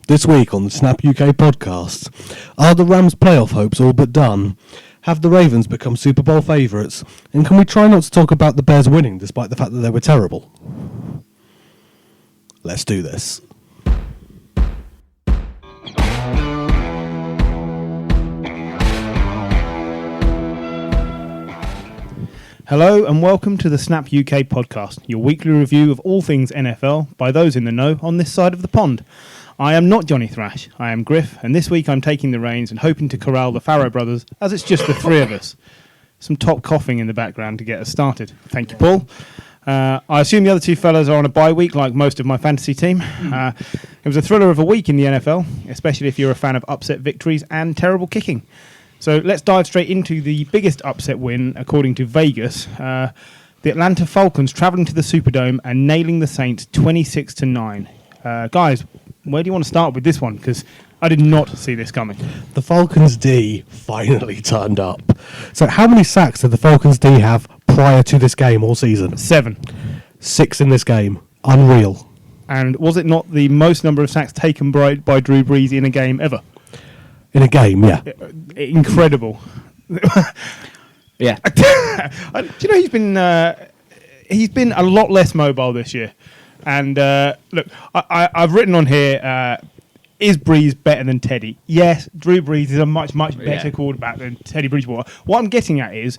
This week on the Snap UK podcast, are the Rams' playoff hopes all but done? Have the Ravens become Super Bowl favourites? And can we try not to talk about the Bears winning despite the fact that they were terrible? Let's do this. Hello and welcome to the Snap UK podcast, your weekly review of all things NFL by those in the know on this side of the pond. I am not Johnny Thrash, I am Griff, and this week I'm taking the reins and hoping to corral the Farrow brothers, as it's just the three of us. Some top coughing in the background to get us started. Thank you, Paul. I assume the other two fellas are on a bye week like most of my fantasy team. It was a thriller of a week in the NFL, especially if you're a fan of upset victories and terrible kicking. So let's dive straight into the biggest upset win, according to Vegas. The Atlanta Falcons travelling to the Superdome and nailing the Saints 26-9. Guys, where do you want to start with this one? Because I did not see this coming. The Falcons D finally turned up. So how many sacks did the Falcons D have prior to this game all season? 7. 6 in this game. Unreal. And was it not the most number of sacks taken by Drew Brees in a game ever? In a game, yeah. Incredible. Yeah. Do you know he's been a lot less mobile this year. And look, I've written on here, is Brees better than Teddy? Yes, Drew Brees is a much better quarterback than Teddy Bridgewater. What I'm getting at is,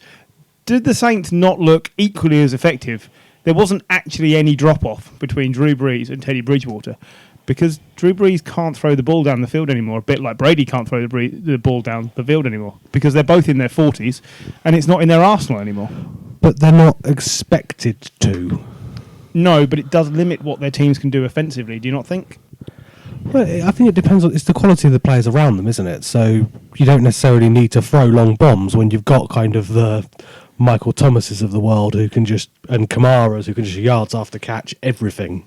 did the Saints not look equally as effective? There wasn't actually any drop-off between Drew Brees and Teddy Bridgewater because Drew Brees can't throw the ball down the field anymore, a bit like Brady can't throw the ball down the field anymore because they're both in their 40s and it's not in their arsenal anymore. But they're not expected to. No, but it does limit what their teams can do offensively, do you not think? Well, I think it depends on... It's the quality of the players around them, isn't it? So you don't necessarily need to throw long bombs when you've got kind of the Michael Thomases of the world who can just... And Kamaras who can just yards after catch everything.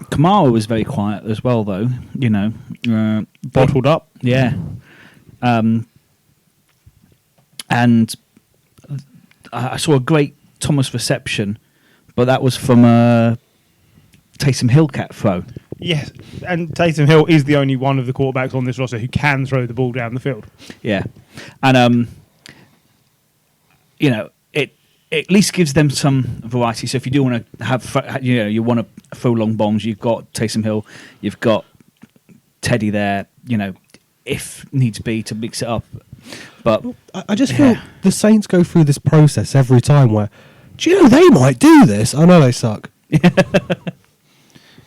Kamara was very quiet as well, though. You know, Bottled up. Yeah. And I saw a great Thomas reception, but that was from a Taysom Hill cat throw. Yes, and Taysom Hill is the only one of the quarterbacks on this roster who can throw the ball down the field. Yeah, and you know, it at least gives them some variety. So if you do want to have, you want to throw long bombs, you've got Taysom Hill, you've got Teddy there. You know, if needs be to mix it up. But I just feel the Saints go through this process every time where, do you know they might do this? I know they suck.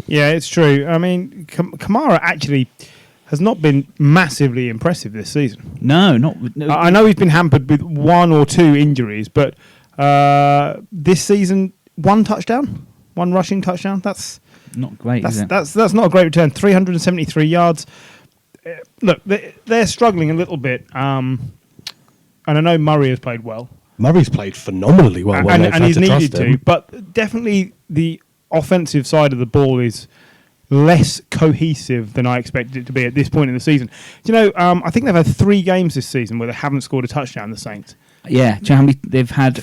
Yeah, it's true. I mean, Kamara actually has not been massively impressive this season. No. I know he's been hampered with 1 or 2 injuries, but this season, 1 touchdown, 1 rushing touchdown. That's not great. Is it? That's not a great return. 373 yards. Look, they're struggling a little bit, and I know Murray has played well. Murray's played phenomenally well, and he's needed to. But definitely the offensive side of the ball is less cohesive than I expected it to be at this point in the season. Do you know, I think they've had 3 games this season where they haven't scored a touchdown, the Saints. Yeah, do you know how many they've had?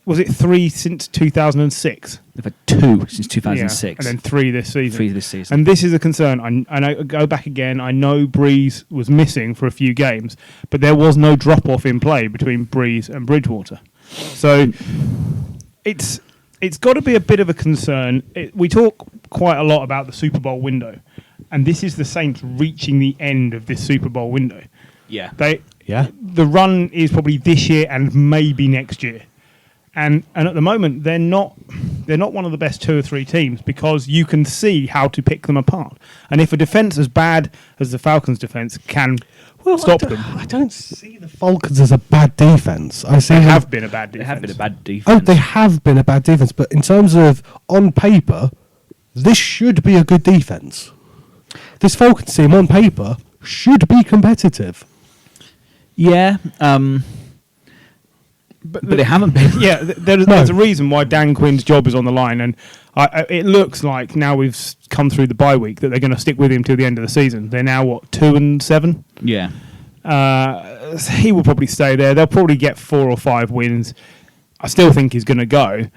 Was it 3 since 2006? They've had 2 since 2006. Yeah, and then 3 this season. 3 this season. And this is a concern. I go back again. I know Brees was missing for a few games, but there was no drop-off in play between Brees and Bridgewater. So it's got to be a bit of a concern. We talk quite a lot about the Super Bowl window, and this is the Saints reaching the end of this Super Bowl window. Yeah. The run is probably this year and maybe next year. And at the moment, they're not one of the best 2 or 3 teams because you can see how to pick them apart. And if a defence as bad as the Falcons' defence can stop them. I don't see the Falcons as a bad defence. They have been a bad defence. They have been a bad defence. Oh, they have been a bad defence. But in terms of on paper, this should be a good defence. This Falcons team on paper should be competitive. Yeah, but they haven't been. Yeah, there's a reason why Dan Quinn's job is on the line, and it looks like now we've come through the bye week that they're going to stick with him till the end of the season. They're now 2-7. Yeah, he will probably stay there. They'll probably get 4 or 5 wins. I still think he's going to go,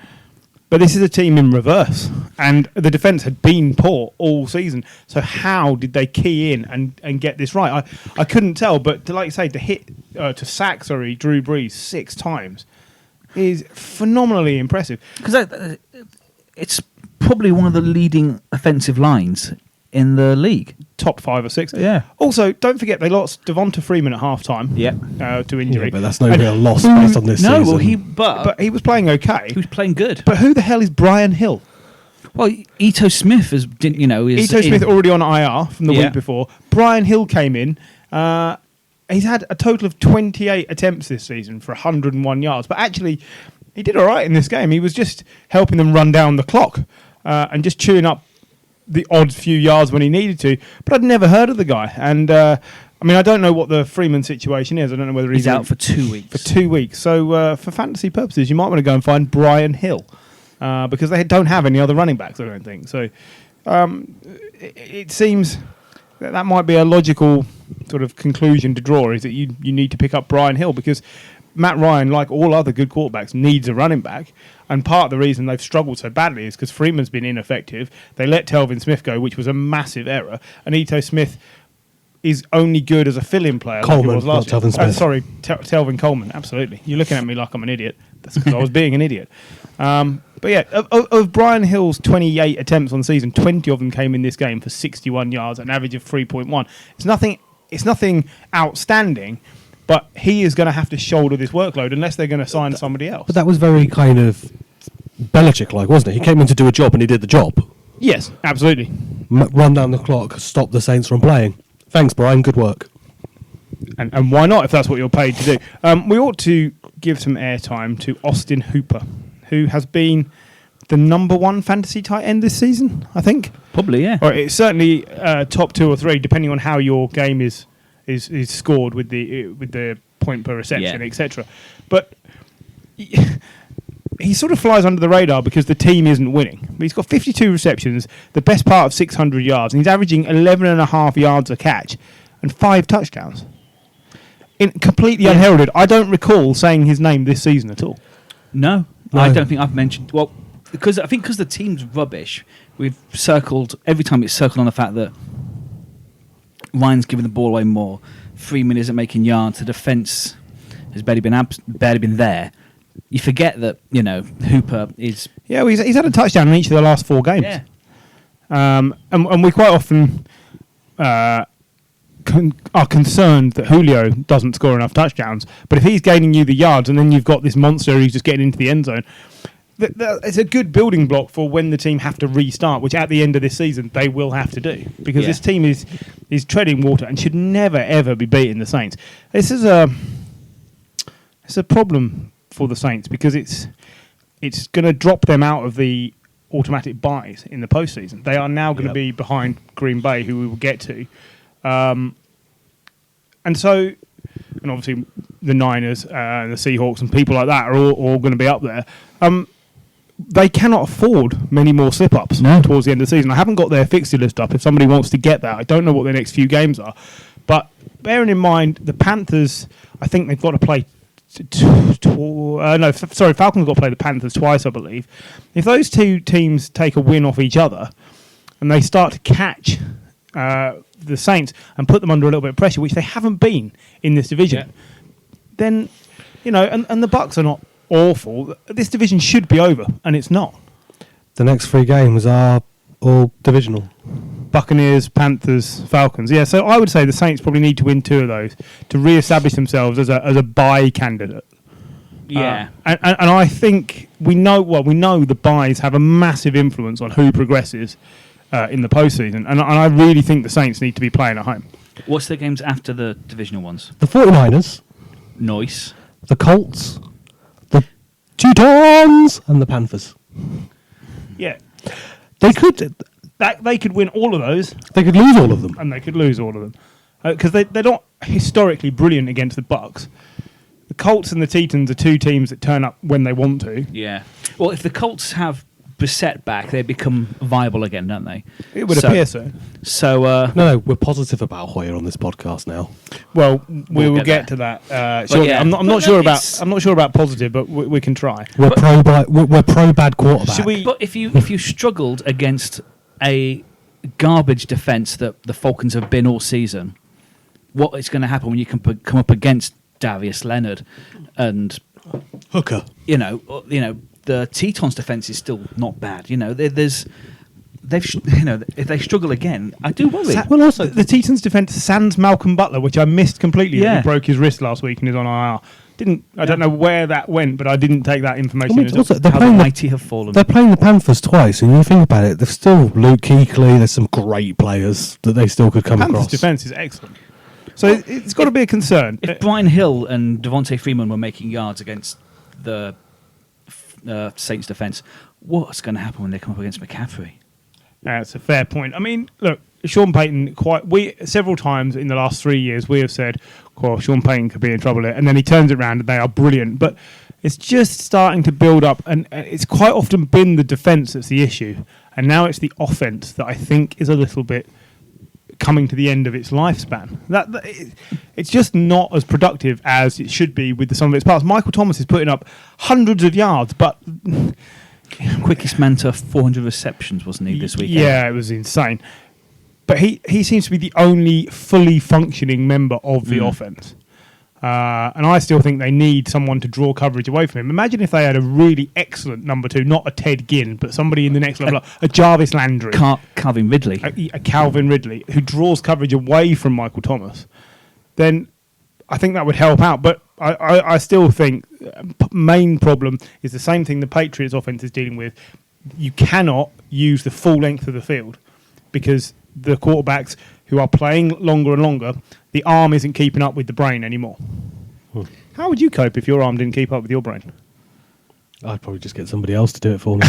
But this is a team in reverse, and the defence had been poor all season. So how did they key in and get this right? I couldn't tell, but like you say, to sack Drew Brees 6 times is phenomenally impressive. Because it's probably one of the leading offensive lines in the league. Top 5 or 6. Yeah. Also, don't forget they lost Devonta Freeman at half-time. Yeah. To injury. Yeah, but that's no real loss based on this season. Well, but he was playing okay. he was playing good. But who the hell is Brian Hill? Well, Ito Smith is Smith already on IR from the week before. Brian Hill came in. He's had a total of 28 attempts this season for 101 yards. But actually, he did all right in this game. He was just helping them run down the clock and just chewing up the odd few yards when he needed to. But I'd never heard of the guy. And, I don't know what the Freeman situation is. I don't know whether he's out for 2 weeks. For 2 weeks. So, for fantasy purposes, you might want to go and find Brian Hill. Because they don't have any other running backs, I don't think. So it seems that might be a logical sort of conclusion to draw, is that you need to pick up Brian Hill, because Matt Ryan, like all other good quarterbacks, needs a running back. And part of the reason they've struggled so badly is because Freeman's been ineffective. They let Telvin Smith go, which was a massive error. And Ito Smith is only good as a fill-in player. Coleman, like he was last not Telvin Smith. Telvin Coleman, absolutely. You're looking at me like I'm an idiot. That's because I was being an idiot. But yeah, of Brian Hill's 28 attempts on the season, 20 of them came in this game for 61 yards, an average of 3.1. It's nothing outstanding, but he is going to have to shoulder this workload unless they're going to sign somebody else. But that was very kind of Belichick-like, wasn't it? He came in to do a job and he did the job. Yes, absolutely. Run down the clock, stop the Saints from playing. Thanks, Brian. Good work. And why not, if that's what you're paid to do? We ought to give some airtime to Austin Hooper, who has been the number 1 fantasy tight end this season, I think. Probably, yeah. Or it's certainly top 2 or 3, depending on how your game is scored with the point per reception, etc. But he sort of flies under the radar because the team isn't winning. But he's got 52 receptions, the best part of 600 yards, and he's averaging 11.5 yards a catch and 5 touchdowns. Completely unheralded. I don't recall saying his name this season at all. No, I don't think I've mentioned. Well, because the team's rubbish, we've circled every time. It's circled on the fact that Ryan's giving the ball away more. Freeman isn't making yards. The defense has barely been there. You forget that Hooper is. Yeah, well, he's had a touchdown in each of the last 4 games. Yeah. And we quite often are concerned that Julio doesn't score enough touchdowns. But if he's gaining you the yards and then you've got this monster who's just getting into the end zone, it's a good building block for when the team have to restart, which at the end of this season they will have to do, because this team is treading water and should never ever be beating the Saints. It's a problem for the Saints because it's going to drop them out of the automatic buys in the postseason. They are now going to be behind Green Bay, who we will get to. And obviously the Niners and the Seahawks and people like that are all going to be up there. They cannot afford many more slip-ups towards the end of the season. I haven't got their fixture list up. If somebody wants to get that, I don't know what their next few games are. But bearing in mind, the Panthers, I think they've got to play... Falcons got to play the Panthers twice, I believe. If those two teams take a win off each other and they start to catch the Saints and put them under a little bit of pressure, which they haven't been in this division, then, and the Bucks are not awful. This division should be over, and it's not. The next 3 games are all divisional. Buccaneers, Panthers, Falcons. Yeah, so I would say the Saints probably need to win 2 of those to re-establish themselves as a bye candidate. Yeah, and I think we know the byes have a massive influence on who progresses in the postseason, and I really think the Saints need to be playing at home. What's the games after the divisional ones? The 49ers. Nice. The Colts. The Teutons. And the Panthers. Yeah. They could win all of those. They could lose all of them. And they could lose all of them. Because they're not historically brilliant against the Bucks. The Colts and the Teutons are 2 teams that turn up when they want to. Yeah. Well, if the Colts have Brissett back, they become viable again, don't they? It would appear so. So No, we're positive about Hoyer on this podcast now. Well, we will get get to that. Shortly. yeah. I'm not But sure no, about. it's- I'm not sure about positive, but we can try. We're pro bad quarterback. Should we? But if you struggled against a garbage defense that the Falcons have been all season, what is going to happen when you can come up against Darius Leonard and Hooker? The Tetons defense is still not bad. If they struggle again, I do worry. Well, also the Titans' defense sans Malcolm Butler, which I missed completely. Yeah. He broke his wrist last week and is on IR. I don't know where that went, but I didn't take that information. I mean, also, they're How the playing mighty have fallen. They're playing the Panthers twice, and you think about it, there's still Luke Kuechly. There's some great players that they still could come Panthers' across. defense is excellent, so it's got to be a concern. If Brian Hill and Devontae Freeman were making yards against the Saints defense, what's going to happen when they come up against McCaffrey? That's a fair point. I mean, look, Sean Payton. Several times in the last 3 years we have said, "Well, Sean Payton could be in trouble," and then he turns it around and they are brilliant. But it's just starting to build up, and it's quite often been the defense that's the issue, and now it's the offense that I think is a little bit coming to the end of its lifespan. It's just not as productive as it should be with the sum of its parts. Michael Thomas is putting up hundreds of yards, but Quickest man to 400 receptions, wasn't he, this weekend? yeah, it was insane. But he seems to be the only fully functioning member of the offense. And I still think they need someone to draw coverage away from him. Imagine if they had a really excellent number two, not a Ted Ginn, but somebody in the next level, a Jarvis Landry, Calvin Ridley. a Calvin Ridley, who draws coverage away from Michael Thomas. Then I think that would help out. But I still think main problem is the same thing the Patriots offense is dealing with. You cannot use the full length of the field because the quarterbacks who are playing longer and longer, the arm isn't keeping up with the brain anymore. How would you cope if your arm didn't keep up with your brain? I'd probably just get somebody else to do it for me.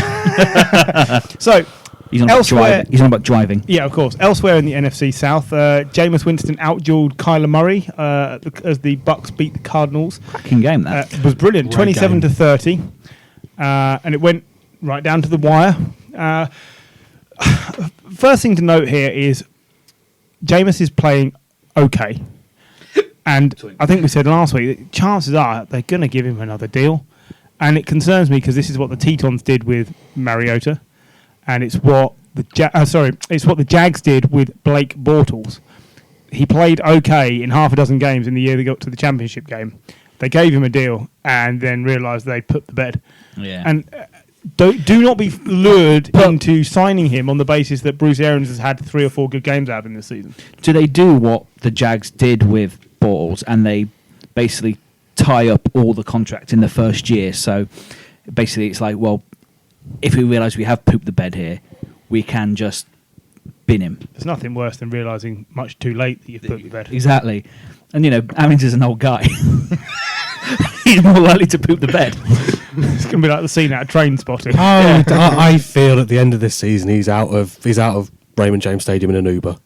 So, He's on about driving. Yeah, of course. Elsewhere in the NFC South, Jameis Winston outdueled Kyler Murray as the Bucks beat the Cardinals. Cracking game, that. It was brilliant, Great 27-30, and it went right down to the wire. First thing to note here is Jameis is playing okay, and I think we said last week that chances are they're going to give him another deal, and it concerns me because this is what the Tetons did with Mariota, and it's what the Jags did with Blake Bortles. He played okay in half a dozen games in the year they got to the championship game. They gave him a deal and then realised they put the bed. Yeah. And do not be lured into signing him on the basis that Bruce Arians has had 3 or 4 good games out of him this season. Do they do what the Jags did with Bortles and they basically tie up all the contracts in the first year? So basically it's like, well, if we realise we have pooped the bed here, we can just bin him. There's nothing worse than realising much too late that you've pooped the bed. Exactly. And, Arians is an old guy. He's more likely to poop the bed. It's going to be like the scene out of Train Spotting. I feel at the end of this season he's out of Raymond James Stadium in an Uber.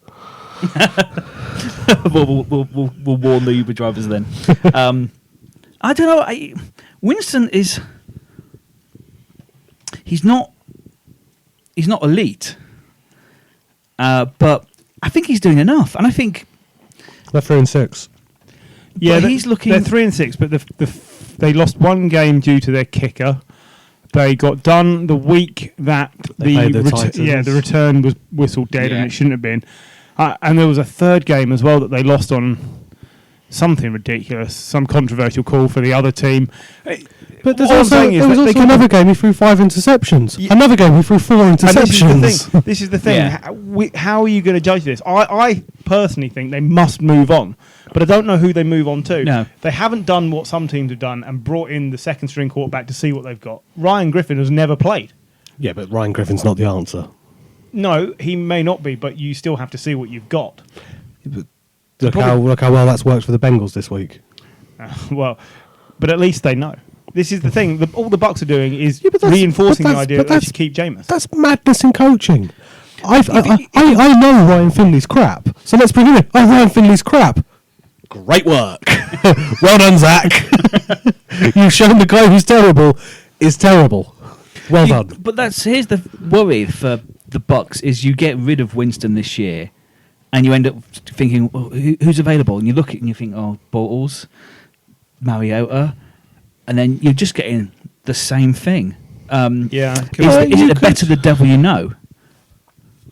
we'll warn the Uber drivers then. I don't know. Winston is... He's not elite, but I think he's doing enough. And I think... They're 3-6. Yeah, he's looking... They're 3-6, but they lost one game due to their kicker. They got done the week that the return was whistled dead, and it shouldn't have been. And there was a third game as well that they lost on something ridiculous, some controversial call for the other team. But there was also another game he threw 5 interceptions. Yeah. Another game he threw 4 interceptions. This is the thing. Yeah. How are you going to judge this? I personally think they must move on, but I don't know who they move on to. No. They haven't done what some teams have done and brought in the second string quarterback to see what they've got. Ryan Griffin has never played. Yeah, but Ryan Griffin's not the answer. No, he may not be, but you still have to see what you've got. Look how well that's worked for the Bengals this week. But at least they know. This is the thing. All the Bucks are doing is reinforcing the idea that they should keep Jameis. That's madness in coaching. I know Ryan Finley's crap, so let's bring him in. Oh, Ryan Finley's crap. Great work. Well done, Zach. You've shown the guy who's terrible is terrible. Well done. But here's the worry for the Bucks is you get rid of Winston this year, and you end up thinking, well, who's available? And you look at it and you think, oh, Bortles, Mariota, and then you're just getting the same thing. Is it the better the devil you know?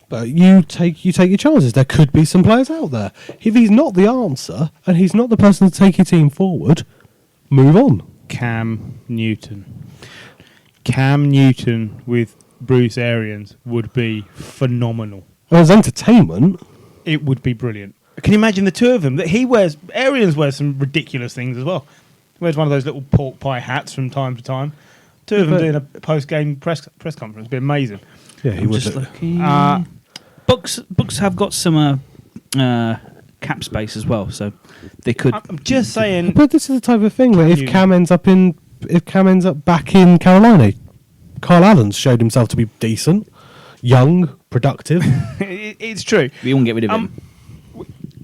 But you take your chances. There could be some players out there. If he's not the answer and he's not the person to take your team forward, move on. Cam Newton with Bruce Arians would be phenomenal. Well, as entertainment, It would be brilliant. Can you imagine the two of them? That Arians wears some ridiculous things as well. He wears one of those little pork pie hats from time to time. Two of them doing a post-game press conference would be amazing. yeah, he would. Just looking. Bucks have got some cap space as well, so they could. I'm just saying. But this is the type of thing where if Newton. Cam ends up back in Carolina, Kyle Allen's showed himself to be decent, young, productive. It's true. We won't get rid of him.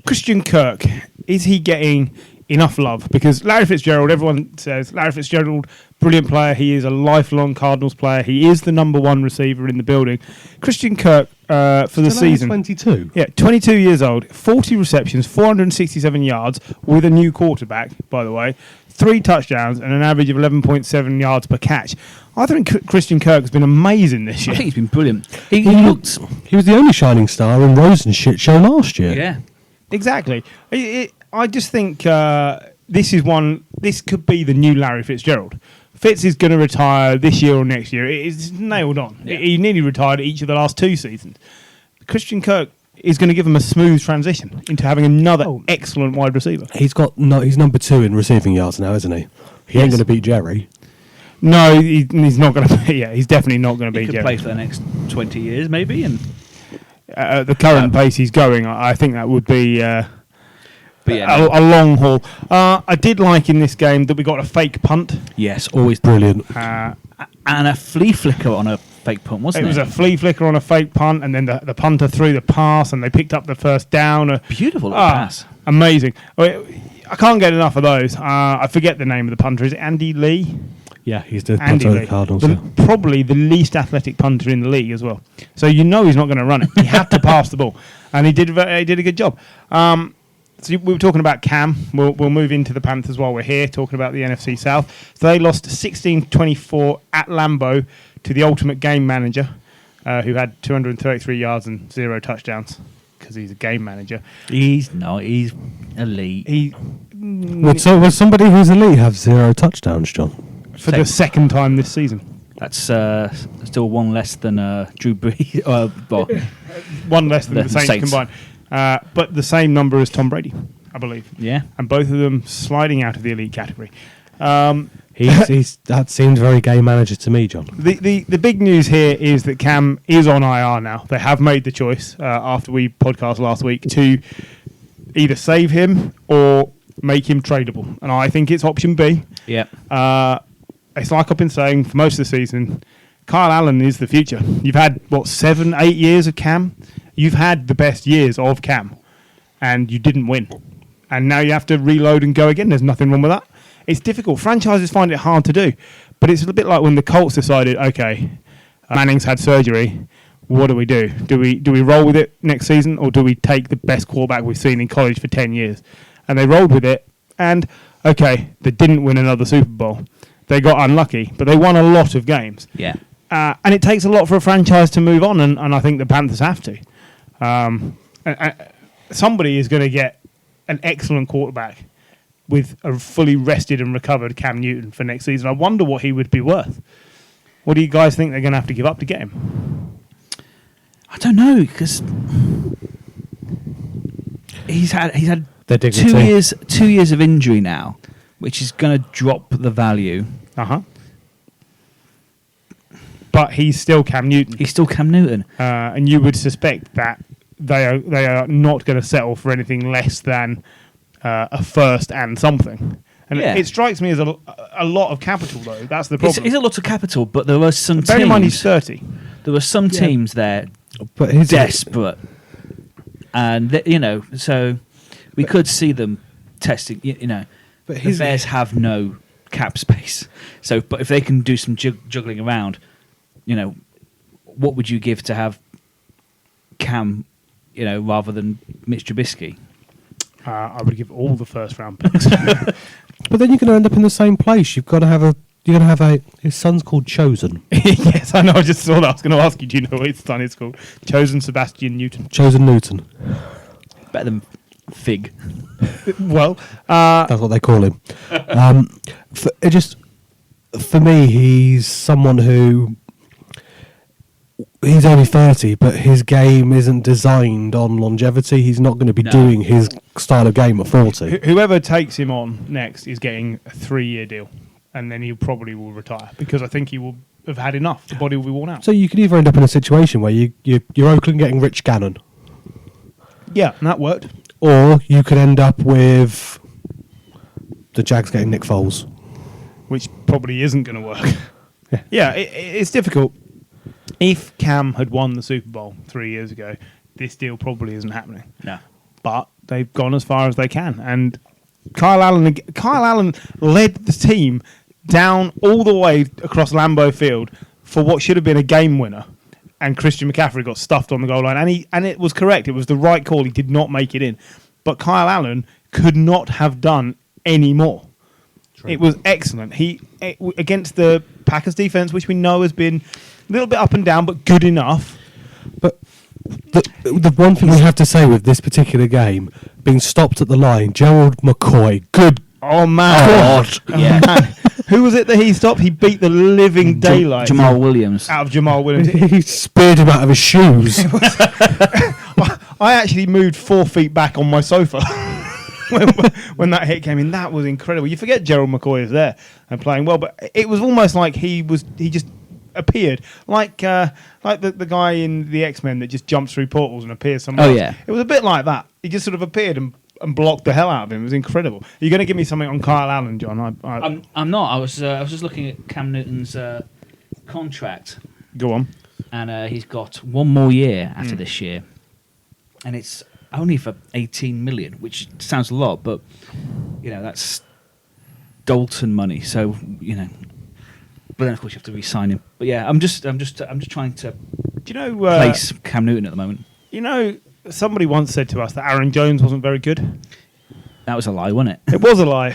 Christian Kirk, is he getting enough love? Because Larry Fitzgerald, everyone says Larry Fitzgerald, brilliant player. He is a lifelong Cardinals player. He is the number one receiver in the building. Christian Kirk for the season. 22. Yeah, 22 years old, 40 receptions, 467 yards with a new quarterback, by the way, 3 touchdowns and an average of 11.7 yards per catch. I think Christian Kirk has been amazing this I year. think he's been brilliant. He looked. He was the only shining star in Rosen's shit show last year. Yeah, exactly. I just think this could be the new Larry Fitzgerald. Fitz is going to retire this year or next year. It's nailed on. Yeah. He nearly retired each of the last 2 seasons. Christian Kirk is going to give him a smooth transition into having another excellent wide receiver. He's number 2 in receiving yards now, isn't he? He ain't going to beat Jerry. No, he's not going to be. Yeah, he's definitely not going to He be. could play for the next 20 years, maybe, and At the current pace he's going, I think that would be a long haul. I did like in this game that we got a fake punt. yes, always Brilliant. and a flea flicker on a fake punt, wasn't it? It was a flea flicker on a fake punt, and then the punter threw the pass, and they picked up the first down. Beautiful little pass. Amazing. I can't get enough of those. I forget the name of the punter. Is it Andy Lee? Yeah, he's the Andy punter of Lee. the Cardinals. Probably the least athletic punter in the league as well. So you know he's not going to run it. He had to pass the ball, and he did a good job. So we were talking about Cam. We'll move into the Panthers while we're here, talking about the NFC South. So they lost 16-24 at Lambeau to the ultimate game manager, who had 233 yards and 0 touchdowns because he's a game manager. He's elite. Would somebody who's elite have 0 touchdowns, John? For the second time this season. That's still one less than Drew Brees. One less than The the Saints Saints. combined. But the same number as Tom Brady, I believe. Yeah. And both of them sliding out of the elite category. That seems very game manager to me, John. The big news here is that Cam is on IR now. They have made the choice after we podcast last week to either save him or make him tradable. And I think it's option B. Yeah. It's like I've been saying for most of the season, Kyle Allen is the future. You've had, 7-8 years of Cam? You've had the best years of Cam, and you didn't win. And now you have to reload and go again. There's nothing wrong with that. It's difficult. Franchises find it hard to do. But it's a bit like when the Colts decided, okay, Manning's had surgery. What do we do? Do we roll with it next season, or do we take the best quarterback we've seen in college for 10 years? And they rolled with it. And, okay, they didn't win another Super Bowl. They got unlucky, but they won a lot of games. Yeah. And it takes a lot for a franchise to move on, and I think the Panthers have to. Somebody is going to get an excellent quarterback with a fully rested and recovered Cam Newton for next season. I wonder what he would be worth. What do you guys think they're going to have to give up to get him? I don't know, because he's had Their dignity. 2 years of injury now, which is going to drop the value. But he's still Cam Newton. He's still Cam Newton. And you would suspect that they are not going to settle for anything less than a first and something. And it strikes me as a lot of capital, though. That's the problem. It's a lot of capital, but there were some Bear in mind he's teams. 30. There were some teams there But he's desperate, and so we could see them testing. But The Bears have no cap space, but if they can do some juggling around, what would you give to have Cam, rather than Mitch Trubisky? I would give all the first round picks. But then you're going to end up in the same place. You're going to have his son's called Chosen. Yes, I know. I just saw that. I was going to ask you, do you know what his son is called? Chosen Sebastian Newton. Chosen Newton. Better than Fig. Well, that's what they call him. For me, he's someone who. He's only 30, but his game isn't designed on longevity. He's not going to be doing his style of game at 40. Whoever takes him on next is getting a 3-year deal, and then he probably will retire because I think he will have had enough. The body will be worn out. So you could either end up in a situation where you're Oakland getting Rich Gannon. Yeah, and that worked. Or you could end up with the Jags getting Nick Foles. Which probably isn't going to work. Yeah, it's difficult. If Cam had won the Super Bowl 3 years ago, this deal probably isn't happening. No. But they've gone as far as they can. And Kyle Allen led the team down all the way across Lambeau Field for what should have been a game winner. And Christian McCaffrey got stuffed on the goal line. And it was correct. It was the right call. He did not make it in. But Kyle Allen could not have done any more. True. It was excellent. Against the Packers defense, which we know has been a little bit up and down, but good enough. But the one thing we have to say with this particular game, being stopped at the line, Gerald McCoy, oh man. God. Yeah. Man. Who was it that he stopped? He beat the living daylight Jamal Williams. out of Jamal Williams. he speared him out of his shoes. I actually moved 4 feet back on my sofa when that hit came in. That was incredible. You forget Gerald McCoy is there and playing well, but it was almost like he just appeared like the guy in the X-Men that just jumps through portals and appears somewhere else. Yeah. It was a bit like that. He just sort of appeared and blocked the hell out of him. It was incredible. Are you going to give me something on Kyle Allen, John? I'm not. I was just looking at Cam Newton's contract. Go on. And he's got one more year after this year, and it's only for 18 million, which sounds a lot, but that's Dalton money. So but then of course you have to re-sign him. But yeah, I'm just trying to place Cam Newton at the moment. Somebody once said to us that Aaron Jones wasn't very good. That was a lie, wasn't it? It was a lie.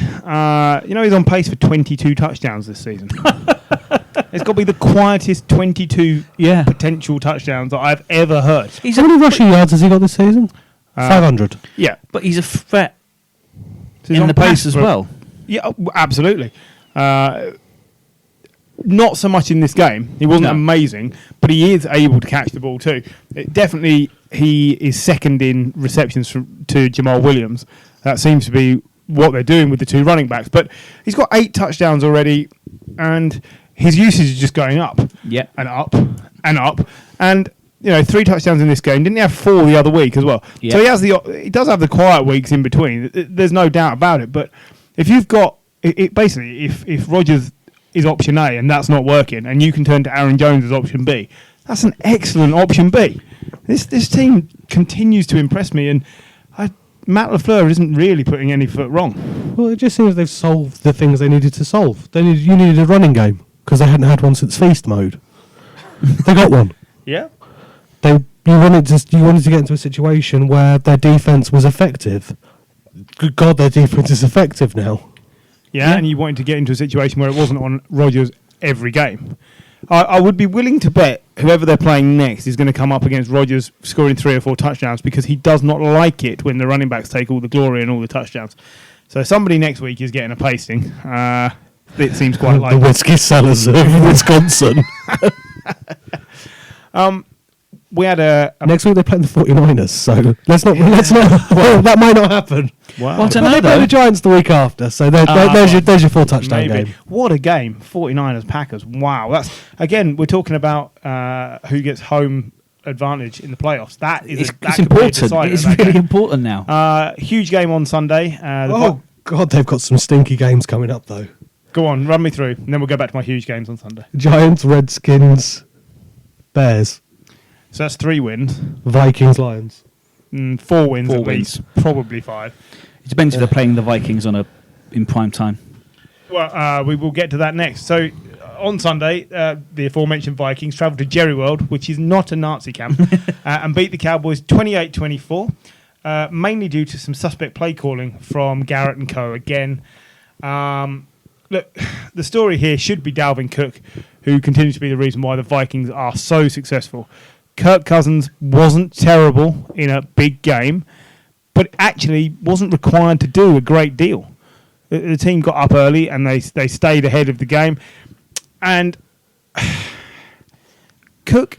He's on pace for 22 touchdowns this season. It's got to be the quietest 22 potential touchdowns that I've ever heard. How many rushing yards has he got this season? 500. Yeah. But he's a threat So he's in on the pace as well. Yeah, absolutely. Not so much in this game. He wasn't amazing, but he is able to catch the ball too. Definitely, he is second in receptions to Jamal Williams. That seems to be what they're doing with the two running backs. But he's got 8 touchdowns already, and his usage is just going up. Yeah. And up and up. And 3 touchdowns in this game. Didn't he have 4 the other week as well? Yeah. So he does have the quiet weeks in between. There's no doubt about it. But if you've got basically, if Rodgers is option A and that's not working, and you can turn to Aaron Jones as option B, that's an excellent option B. This team continues to impress me, and Matt LaFleur isn't really putting any foot wrong. Well, it just seems they've solved the things they needed to solve. You needed a running game because they hadn't had one since Feast Mode. They got one. Yeah. You wanted to get into a situation where their defense was effective. Good God, their defense is effective now. Yeah, and you wanted to get into a situation where it wasn't on Rodgers every game. I would be willing to bet whoever they're playing next is going to come up against Rodgers scoring 3 or 4 touchdowns because he does not like it when the running backs take all the glory and all the touchdowns. So somebody next week is getting a pasting. It seems quite likely. The whiskey sellers of Wisconsin. We had a next week they're playing the 49ers, so let's not. Well, that might not happen. Wow. Well, They play the Giants the week after, so there's your 4 touchdown game. What a game! 49ers Packers. Wow, that's again we're talking about who gets home advantage in the playoffs. It's important. It's really important now. Huge game on Sunday. God, they've got some stinky games coming up though. Go on, run me through, and then we'll go back to my huge games on Sunday. Giants, Redskins, Bears. So that's 3 wins. Vikings, Lions. 4 wins at least. Probably 5. It depends if they're playing the Vikings in prime time. Well, we will get to that next. So on Sunday, the aforementioned Vikings travelled to Jerry World, which is not a Nazi camp, and beat the Cowboys 28-24, mainly due to some suspect play calling from Garrett and co. Again, look, the story here should be Dalvin Cook, who continues to be the reason why the Vikings are so successful. Kirk Cousins wasn't terrible in a big game, but actually wasn't required to do a great deal. The team got up early and they stayed ahead of the game. And Cook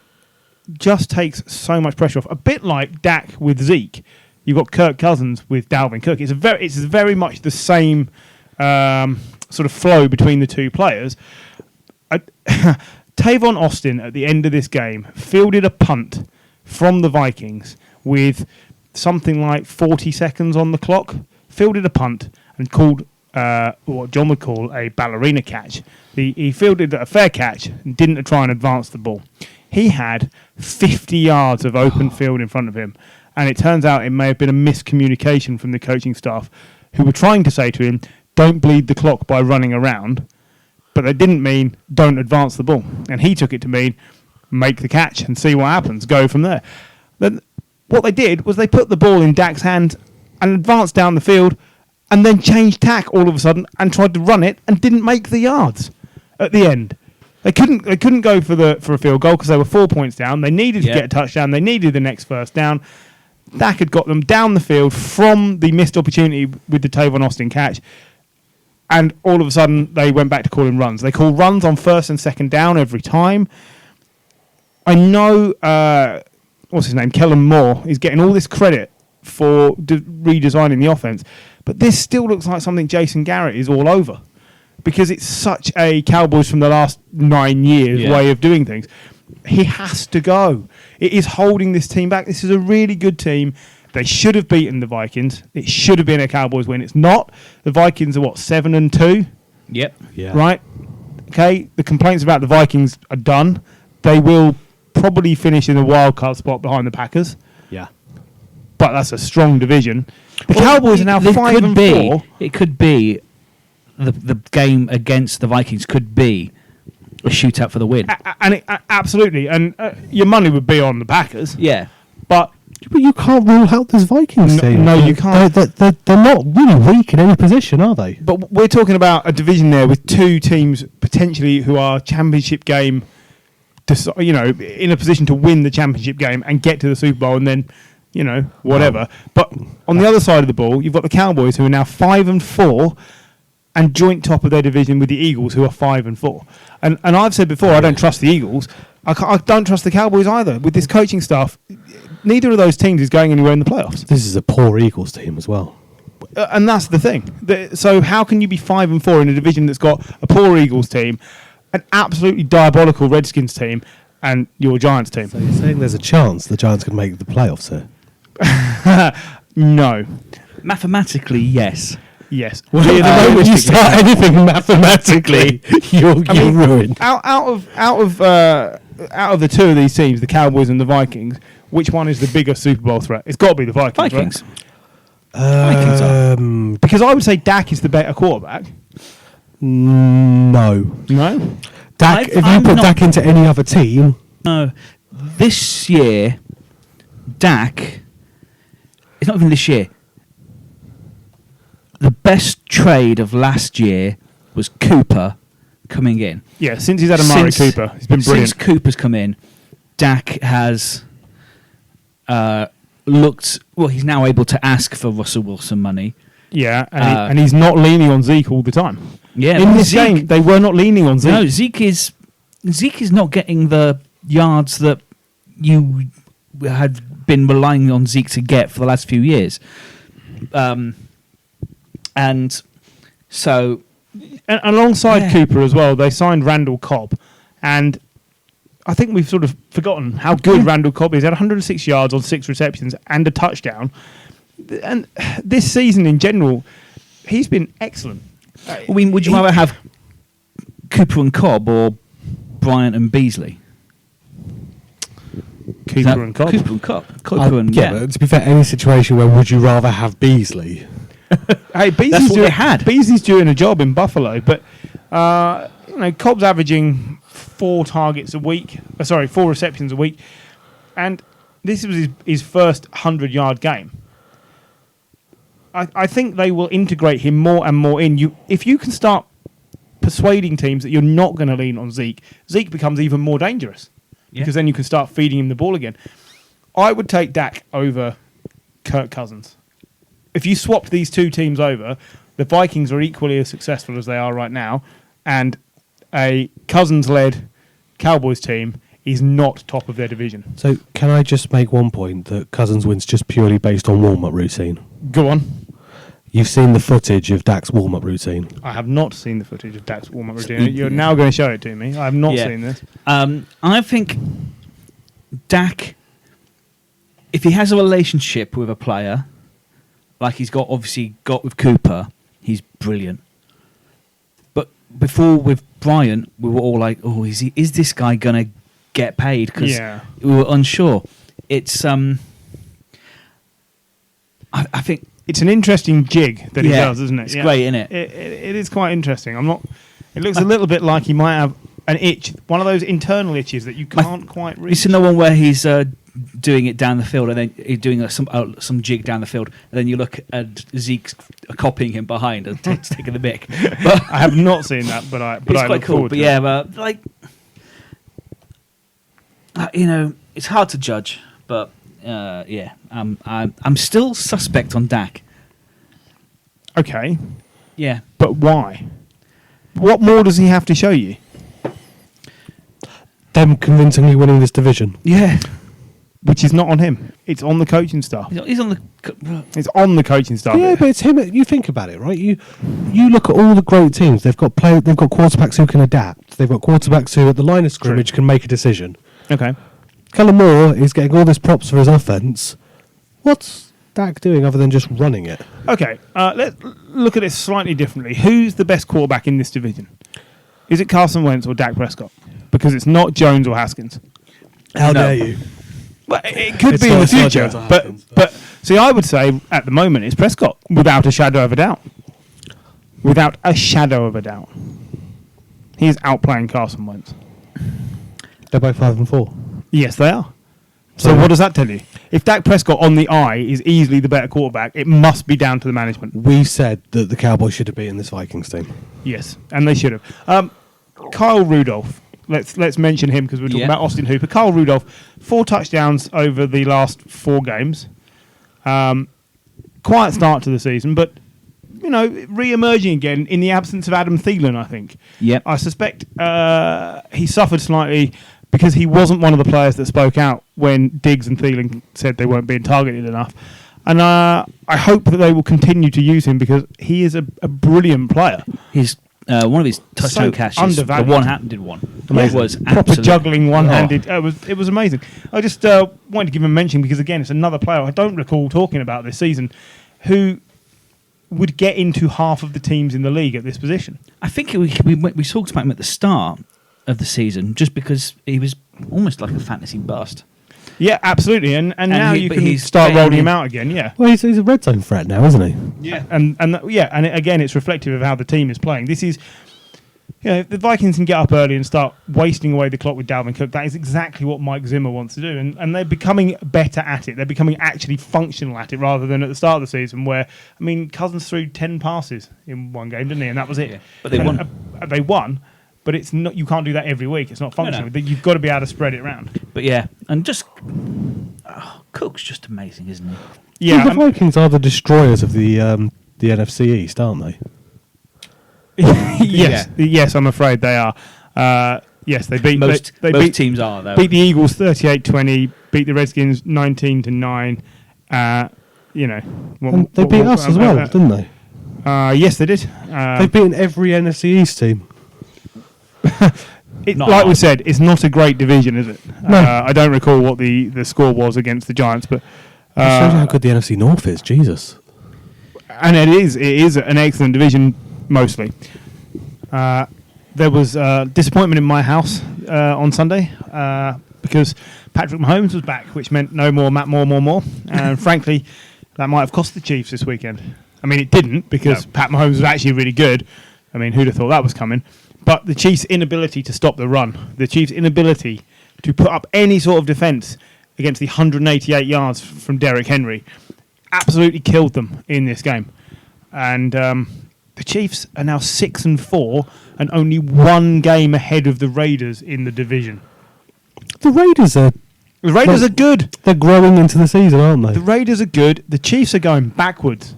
just takes so much pressure off. A bit like Dak with Zeke. You've got Kirk Cousins with Dalvin Cook. It's very much the same sort of flow between the two players. Tavon Austin at the end of this game fielded a punt from the Vikings with something like 40 seconds on the clock. Fielded a punt and called what John would call a ballerina catch. He fielded a fair catch and didn't try and advance the ball. He had 50 yards of open field in front of him, and it turns out it may have been a miscommunication from the coaching staff who were trying to say to him, don't bleed the clock by running around, but they didn't mean don't advance the ball. And he took it to mean make the catch and see what happens, go from there. Then what they did was they put the ball in Dak's hands and advanced down the field and then changed tack all of a sudden and tried to run it and didn't make the yards at the end. They couldn't go for a field goal because they were 4 points down. They needed to get a touchdown. They needed the next first down. Dak had got them down the field from the missed opportunity with the Tavon Austin catch. And all of a sudden, they went back to calling runs. They call runs on first and second down every time. I know, what's his name, Kellen Moore, is getting all this credit for redesigning the offense. But this still looks like something Jason Garrett is all over. Because it's such a Cowboys from the last 9 years way of doing things. He has to go. It is holding this team back. This is a really good team. They should have beaten the Vikings. It should have been a Cowboys win. It's not. The Vikings are, 7-2? Yep. Yeah. Right? Okay, the complaints about the Vikings are done. They will probably finish in the wild card spot behind the Packers. Yeah. But that's a strong division. The Cowboys are now 5-4. It could be the game against the Vikings could be a shootout for the win. Absolutely. And your money would be on the Packers. Yeah. But you can't rule out this Vikings team. No, you can't. They're not really weak in any position, are they? But we're talking about a division there with two teams potentially who are championship game, in a position to win the championship game and get to the Super Bowl and then, whatever. But on the other side of the ball, you've got the Cowboys who are now 5-4 and joint top of their division with the Eagles who are 5-4. And I've said before, I don't trust the Eagles. I don't trust the Cowboys either. With this coaching staff, neither of those teams is going anywhere in the playoffs. This is a poor Eagles team as well. And that's the thing. So how can you be 5-4 in a division that's got a poor Eagles team, an absolutely diabolical Redskins team, and your Giants team? So you're saying there's a chance the Giants could make the playoffs here? No. Mathematically, yes. Yes. Well, the moment you start anything mathematically, you're ruined. Out of the two of these teams, the Cowboys and the Vikings, which one is the bigger Super Bowl threat? It's got to be the Vikings. Vikings are. Because I would say Dak is the better quarterback. No. Dak. If you put Dak into any other team, no. This year, Dak. It's not even this year. The best trade of last year was Cooper coming in. Yeah, since he's had Amari Cooper, he's been brilliant. Since Cooper's come in, Dak has looked... Well, he's now able to ask for Russell Wilson money. Yeah, and he's not leaning on Zeke all the time. Yeah, in this game, they were not leaning on Zeke. No, Zeke is not getting the yards that you had been relying on Zeke to get for the last few years. And so... And alongside Cooper as well, they signed Randall Cobb. And I think we've sort of forgotten how good Randall Cobb is. He had 106 yards on 6 receptions and a touchdown. And this season in general, he's been excellent. I mean, would you rather have Cooper and Cobb or Bryant and Beasley? Cooper and Cobb. Cooper and Cobb. But to be fair, any situation where would you rather have Beasley? Hey, That's what they had. Beasley's doing a job in Buffalo, but Cobb's averaging 4 receptions a week, and this was his first 100-yard game. I think they will integrate him more and more in. If you can start persuading teams that you're not going to lean on Zeke becomes even more dangerous because then you can start feeding him the ball again. I would take Dak over Kirk Cousins. If you swapped these two teams over, the Vikings are equally as successful as they are right now, and a Cousins-led Cowboys team is not top of their division. So can I just make one point that Cousins wins just purely based on warm-up routine? Go on. You've seen the footage of Dak's warm-up routine. I have not seen the footage of Dak's warm-up routine. You're now going to show it to me. I have not seen this. I think Dak, if he has a relationship with a player, like he's got with Cooper, he's brilliant. But before with Bryant, we were all like, "Oh, is this guy gonna get paid?" Because we were unsure. It's I think it's an interesting jig that he does, isn't it? It's great, isn't it? It is quite interesting. It looks a little bit like he might have an itch, one of those internal itches that you can't quite reach. It's another one where he's doing it down the field, and then he's doing some jig down the field, and then you look at Zeke copying him behind and taking the mick. But I have not seen that, but I quite look cool. forward But to yeah, it. but like it's hard to judge. But I'm still suspect on Dak. Okay, Yeah, but why? What more does he have to show you? Them convincingly winning this division. yeah. Which is not on him. It's on the coaching staff. He's on the. It's on the coaching staff. Yeah, but it's him. You think about it, right? You look at all the great teams. They've got quarterbacks who can adapt. They've got quarterbacks who, at the line of scrimmage, can make a decision. Okay. Kellen Moore is getting all this props for his offense. What's Dak doing other than just running it? Okay. Let's look at it slightly differently. Who's the best quarterback in this division? Is it Carson Wentz or Dak Prescott? Because it's not Jones or Haskins. How dare you? Well, it could It's be in not- the it's not future, Jones or Haskins, but see, I would say at the moment it's Prescott, without a shadow of a doubt. Without a shadow of a doubt, he is outplaying Carson Wentz. They're both 5-4. Yes, they are. So So- what does that tell you? If Dak Prescott on the eye is easily the better quarterback, it must be down to the management. We said that the Cowboys should have beaten this Vikings team. Yes, and they should have. Kyle Rudolph. Let's mention him because we're talking about Austin Hooper. Kyle Rudolph, 4 touchdowns over the last 4 games. Quiet start to the season, but re-emerging again in the absence of Adam Thielen, I think. Yep. I suspect he suffered slightly because he wasn't one of the players that spoke out when Diggs and Thielen said they weren't being targeted enough. And I hope that they will continue to use him because he is a brilliant player. He's one of his touchdown catches. undervalued. The one-handed one. Amazing. It was Proper absolute- juggling one-handed. It was amazing. I just wanted to give him a mention because, again, it's another player I don't recall talking about this season who would get into half of the teams in the league at this position. I think we talked about him at the start of the season just because he was almost like a fantasy bust. Yeah, absolutely. And now you can he's start getting rolling in. him out again, yeah. Well, he's a red zone threat now, isn't he? Yeah. And again, it's reflective of how the team is playing. This is, if the Vikings can get up early and start wasting away the clock with Dalvin Cook, that is exactly what Mike Zimmer wants to do. And they're becoming better at it. They're becoming actually functional at it rather than at the start of the season where, Cousins threw 10 passes in one game, didn't he? And that was it. Yeah. But they won. They won, but it's not. You can't do that every week. It's not functional. No. You've got to be able to spread it around. But yeah, and just Cook's just amazing, isn't he? Yeah, the Vikings are the destroyers of the NFC East, aren't they? yes, I'm afraid they are. Yes, they beat Most beat teams are though. beat the Eagles 38-20, beat the Redskins 19-9. And they beat us as well, didn't they? Yes, they did. They've beaten every NFC East team. Not like hard. we said, it's not a great division, is it? No. I don't recall what the score was against the Giants, but It shows you how good the NFC North is. Jesus. and it is an excellent division mostly. There was disappointment in my house on Sunday because Patrick Mahomes was back, which meant no more Matt Moore. And frankly, that might have cost the Chiefs this weekend. It didn't because Pat Mahomes was actually really good. I mean, who'd have thought that was coming? But the Chiefs' inability to stop the run, the Chiefs' inability to put up any sort of defence against the 188 yards from Derrick Henry, absolutely killed them in this game. And the Chiefs are now 6-4 and only one game ahead of the Raiders in the division. The Raiders are good. They're growing into the season, aren't they? The Raiders are good. The Chiefs are going backwards.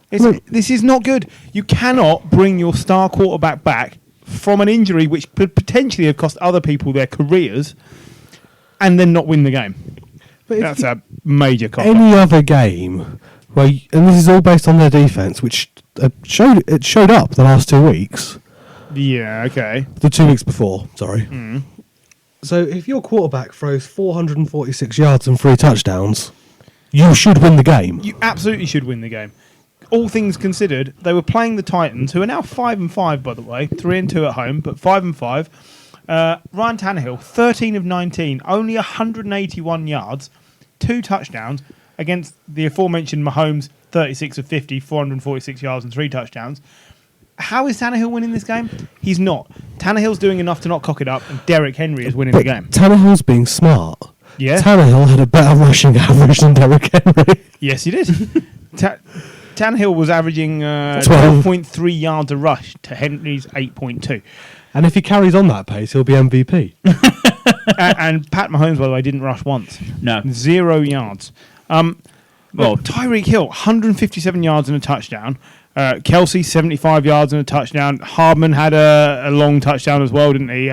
This is not good. You cannot bring your star quarterback back from an injury which could potentially have cost other people their careers and then not win the game. But that's a major cost. Any other game, and this is all based on their defense, which showed up the last 2 weeks. Yeah, okay. The 2 weeks before, sorry. Mm. So if your quarterback throws 446 yards and 3 touchdowns, you should win the game. You absolutely should win the game. All things considered, they were playing the Titans, who are now 5-5, by the way, 3-2 at home, but 5-5. Ryan Tannehill, 13 of 19, only 181 yards, 2 touchdowns against the aforementioned Mahomes, 36 of 50, 446 yards and 3 touchdowns. How is Tannehill winning this game? He's not. Tannehill's doing enough to not cock it up, and Derrick Henry is winning the game. Tannehill's being smart. Yeah. Tannehill had a better rushing average than Derrick Henry. Yes, he did. Tannehill was averaging 12.3 yards a rush to Henry's 8.2. And if he carries on that pace, he'll be MVP. and Pat Mahomes, by the way, didn't rush once. No. 0 yards. Tyreek Hill, 157 yards and a touchdown. Kelsey, 75 yards and a touchdown. Hardman had a long touchdown as well, didn't he?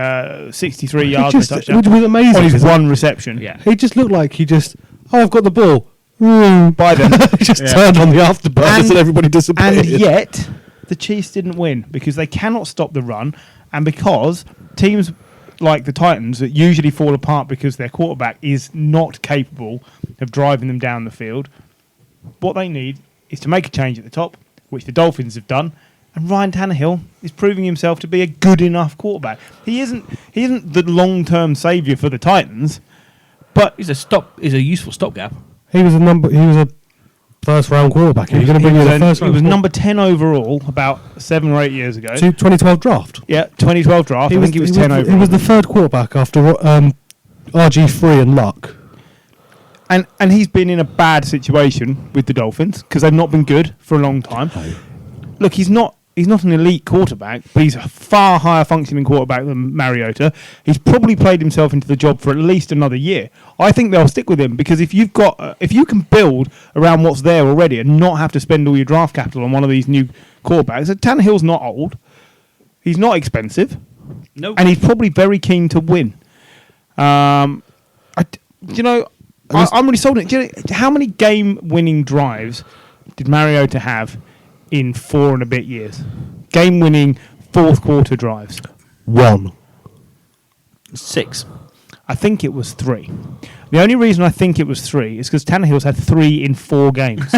63 yards and a touchdown. Which was amazing. On his one reception. Yeah. He just looked like I've got the ball. By then. He just turned on the afterburners and everybody disappeared. And yet, the Chiefs didn't win because they cannot stop the run and because teams like the Titans that usually fall apart because their quarterback is not capable of driving them down the field, what they need is to make a change at the top, which the Dolphins have done, and Ryan Tannehill is proving himself to be a good enough quarterback. He isn't the long-term saviour for the Titans, but He's a useful stopgap. He was a first-round quarterback. He was number 10 overall about 7 or 8 years ago. 2012 draft. Yeah, 2012 draft. I think he was 10 overall. He was the third quarterback after RG3 and Luck. And he's been in a bad situation with the Dolphins because they've not been good for a long time. No. Look, he's not an elite quarterback, but he's a far higher functioning quarterback than Mariota. He's probably played himself into the job for at least another year. I think they'll stick with him because if you can build around what's there already and not have to spend all your draft capital on one of these new quarterbacks, Tannehill's not old. He's not expensive. Nope. And he's probably very keen to win. I'm really sold on it. Do you know, how many game-winning drives did Mariota have in 4 and a bit years? Game-winning fourth-quarter drives. 1. 6. I think it was 3. The only reason I think it was 3 is because Tannehill's had 3 in 4 games.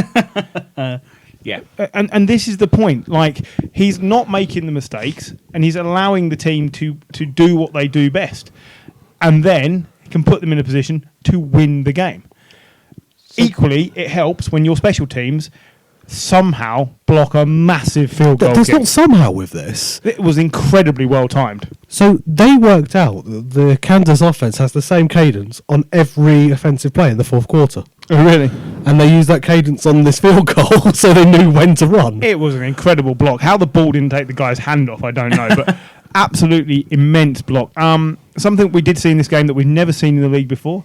Yeah. And this is the point. Like, he's not making the mistakes, and he's allowing the team to do what they do best. And then can put them in a position to win the game. Equally, it helps when your special teams somehow block a massive field goal There's kick. not somehow with this. It was incredibly well timed. So they worked out that the Kansas offense has the same cadence on every offensive play in the fourth quarter. Oh, really? And they used that cadence on this field goal so they knew when to run. It was an incredible block. How the ball didn't take the guy's hand off, I don't know. But absolutely immense block. Something we did see in this game that we've never seen in the league before.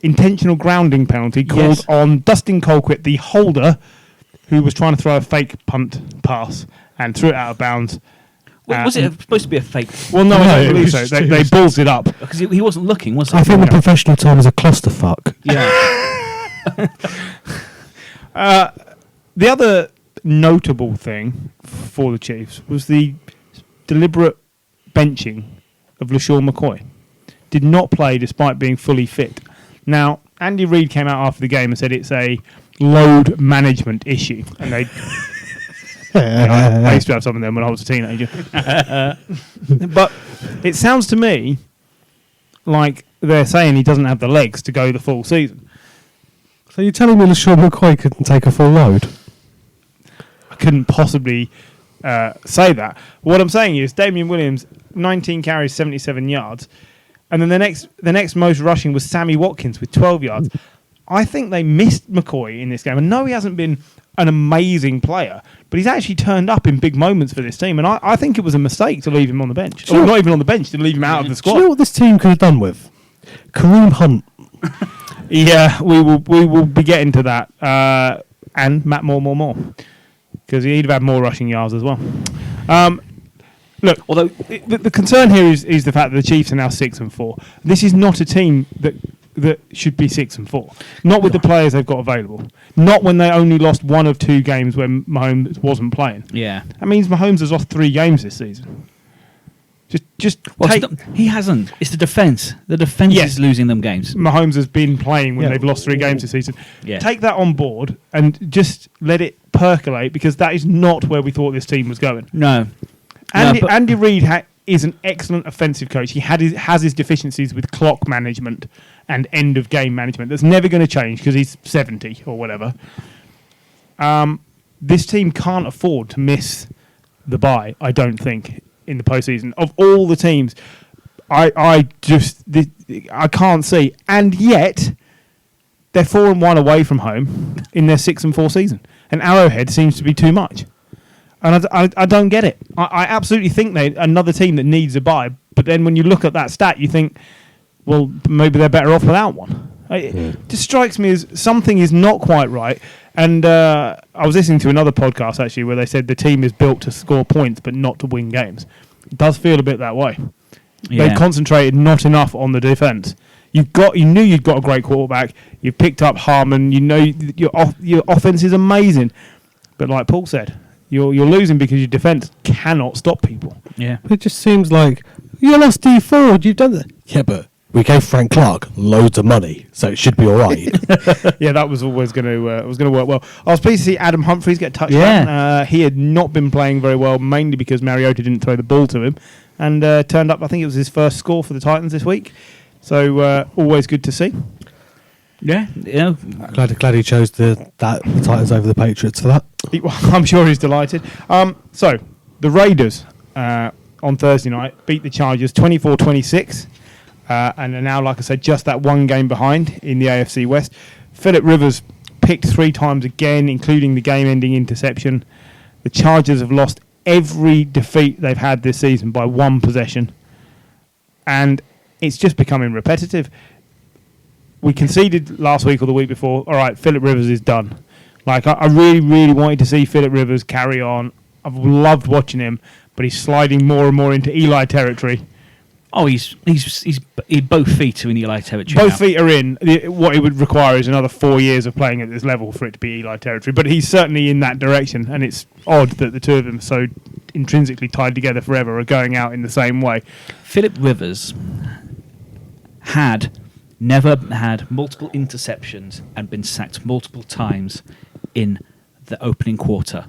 Intentional grounding penalty called on Dustin Colquitt, the holder, who was trying to throw a fake punt pass and threw it out of bounds. Was it supposed to be a fake? Well, no, I don't believe so. They ballsed it up. Because he wasn't looking, was he? I think the professional term is a clusterfuck. Yeah. The other notable thing for the Chiefs was the deliberate benching of LaShawn McCoy. Did not play despite being fully fit. Now, Andy Reid came out after the game and said it's a load management issue. And they... I used to have some of them when I was a teenager. But it sounds to me like they're saying he doesn't have the legs to go the full season. So you're telling me LaShawn McCoy couldn't take a full load? I couldn't possibly say that. What I'm saying is Damian Williams, 19 carries, 77 yards, and then the next most rushing was Sammy Watkins with 12 yards. I think they missed McCoy in this game. And no, he hasn't been an amazing player, but he's actually turned up in big moments for this team. And I think it was a mistake to leave him on the bench. Or not even on the bench, to leave him out of the squad. Do you know what this team could have done with? Kareem Hunt. Yeah, we will be getting to that. And Matt Moore. Because he'd have had more rushing yards as well. Look, although the concern here is the fact that the Chiefs are now 6-4. This is not a team that should be 6-4. Not with the players they've got available. Not when they only lost one of 2 games when Mahomes wasn't playing. Yeah, that means Mahomes has lost 3 games this season. He hasn't. It's the defense. The defense is losing them games. Mahomes has been playing when they've lost 3 games this season. Yeah. Take that on board and just let it percolate, because that is not where we thought this team was going. No. Andy Reid is an excellent offensive coach. He has his deficiencies with clock management and end of game management. That's never going to change because he's 70 or whatever. This team can't afford to miss the bye, I don't think, in the postseason. Of all the teams, I can't see. And yet, they're 4-1 away from home in their 6-4 season. And Arrowhead seems to be too much. And I don't get it. I absolutely think they're another team that needs a bye. But then when you look at that stat, you think, well, maybe they're better off without one. It just strikes me as something is not quite right. And I was listening to another podcast, actually, where they said the team is built to score points but not to win games. It does feel a bit that way. Yeah. They concentrated not enough on the defense. You knew you'd got a great quarterback. You picked up Harmon. You know your offense is amazing. But like Paul said, you're losing because your defense cannot stop people. Yeah. It just seems like you lost D Ford. You've done that. Yeah, but we gave Frank Clark loads of money, so it should be all right. Yeah, that was always going to work well. I was pleased to see Adam Humphries get touched. Yeah. He had not been playing very well, mainly because Mariota didn't throw the ball to him, and turned up. I think it was his first score for the Titans this week. So always good to see. Yeah. Glad he chose the Titans over the Patriots for that. I'm sure he's delighted. So the Raiders on Thursday night beat the Chargers 24-26. And are now, like I said, just that one game behind in the AFC West. Phillip Rivers picked 3 times again, including the game-ending interception. The Chargers have lost every defeat they've had this season by 1 possession. And it's just becoming repetitive. We conceded last week or the week before. All right, Phillip Rivers is done. Like, I really, really wanted to see Phillip Rivers carry on. I've loved watching him, but he's sliding more and more into Eli territory. Oh, he's both feet are in Eli territory. Both feet are in. What it would require is another 4 years of playing at this level for it to be Eli territory. But he's certainly in that direction, and it's odd that the two of them, so intrinsically tied together forever, are going out in the same way. Phillip Rivers never had multiple interceptions and been sacked multiple times in the opening quarter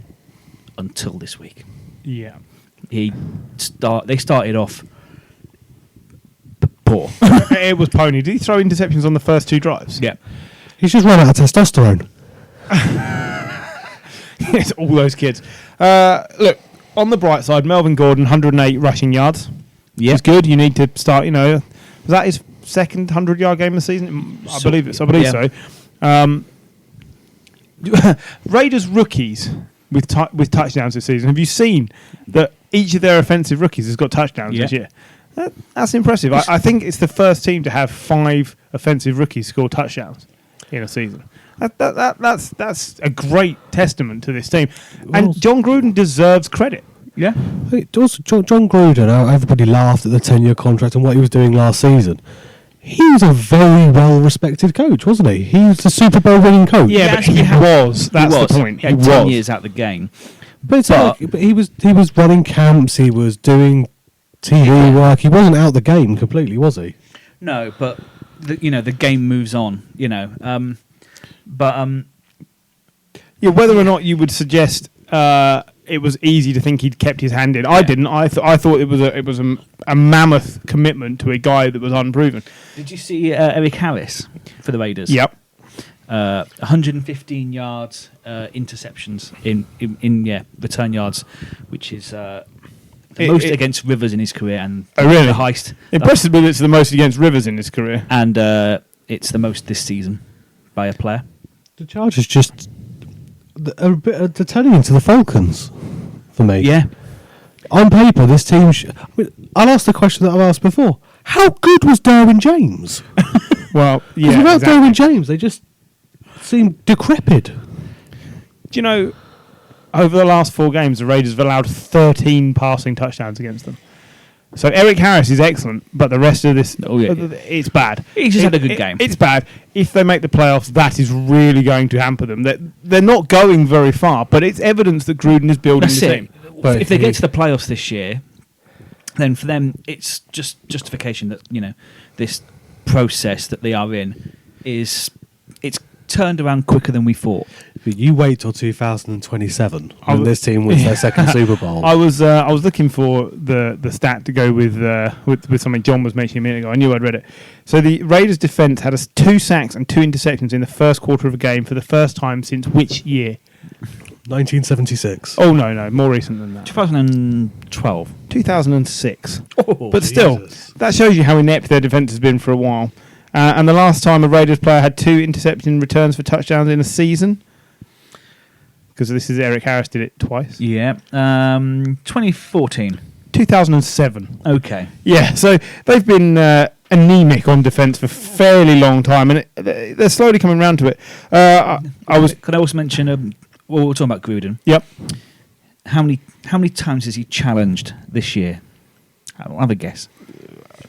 until this week. Yeah. They started off poor. It was pony. Did he throw interceptions on the first 2 drives? Yeah. He's just run out of testosterone. It's all those kids. Look, on the bright side, Melvin Gordon, 108 rushing yards. Yeah. It's good. You need to start, was that his second 100-yard game of the season? I believe it. I believe so. Raiders rookies with touchdowns this season. Have you seen that each of their offensive rookies has got touchdowns this year? That's impressive. I think it's the first team to have 5 offensive rookies score touchdowns in a season. That's a great testament to this team. And John Gruden deserves credit. Yeah. Also, John Gruden, everybody laughed at the 10-year contract and what he was doing last season. He was a very well-respected coach, wasn't he? He was a Super Bowl winning coach. Yeah, but he was. That's the point. He had 10 years out of the game. But he was running camps. He was doing TV work. He wasn't out the game completely, was he? No, but the game moves on. Whether or not you would suggest it was easy to think he'd kept his hand in, I didn't. I thought it was a mammoth commitment to a guy that was unproven. Did you see Eric Harris for the Raiders? Yep. 115 yards, interceptions in return yards, which is the most against Rivers in his career, and really? the highest. Impressive that it's the most against Rivers in his career. And it's the most this season by a player. The Chargers just they're turning into the Falcons for me. Yeah. On paper, this team. I'll ask the question that I've asked before. How good was Derwin James? Well, yeah. Because without exactly. Derwin James, they just seem decrepit. Do you know, over the last 4 games, the Raiders have allowed 13 passing touchdowns against them. So Eric Harris is excellent, but the rest of this, it's bad. He just had a good game. It's bad. If they make the playoffs, that is really going to hamper them. They're not going very far, but it's evidence that Gruden is building That's the it. team. But if they get to the playoffs this year, then for them it's just justification that this process that they are in it's turned around quicker than we thought. But you wait till 2027 when this team wins their second Super Bowl. I was looking for the stat to go with something John was mentioning a minute ago. I knew I'd read it. So the Raiders' defense had 2 sacks and 2 interceptions in the first quarter of a game for the first time since which year? 1976. Oh no, more recent than that. 2012. 2006. Oh, But still, Jesus. that shows you how inept their defense has been for a while. And the last time a Raiders player had 2 interception returns for touchdowns in a season, because this is Eric Harris did it twice. Yeah. 2014. 2007. Okay. Yeah, so they've been anemic on defence for a fairly long time, and they're slowly coming round to it. Could I also mention? Well, we're talking about Gruden. Yep. How many times has he challenged this year? I'll have a guess.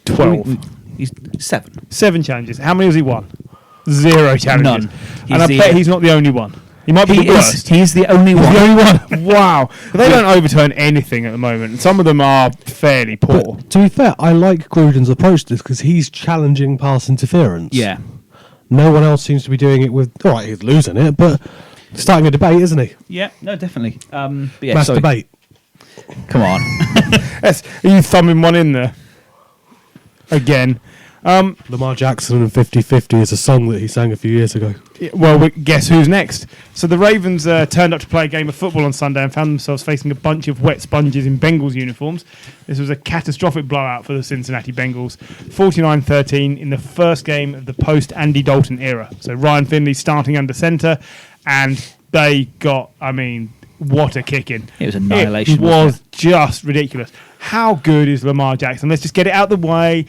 12. He's 7. 7 challenges. How many has he won? 0 challenges. None. And I bet he's not the only one. He might be the worst. He is the only He's one. the only one. Wow. But they don't overturn anything at the moment. And some of them are fairly poor. But to be fair, I like Gruden's approach to this because he's challenging pass interference. Yeah. No one else seems to be doing it with. All right, he's losing it, but starting a debate, isn't he? Yeah. No, definitely. But yeah, Mass sorry. debate. Come on. Are you thumbing one in there? Again. Lamar Jackson and 50-50 is a song that he sang a few years ago. Well, guess who's next? So the Ravens turned up to play a game of football on Sunday and found themselves facing a bunch of wet sponges in Bengals uniforms. This was a catastrophic blowout for the Cincinnati Bengals. 49-13 in the first game of the post-Andy Dalton era. So Ryan Finley starting under centre, and they got, what a kicking. It was annihilation. It was just ridiculous. How good is Lamar Jackson? Let's just get it out of the way.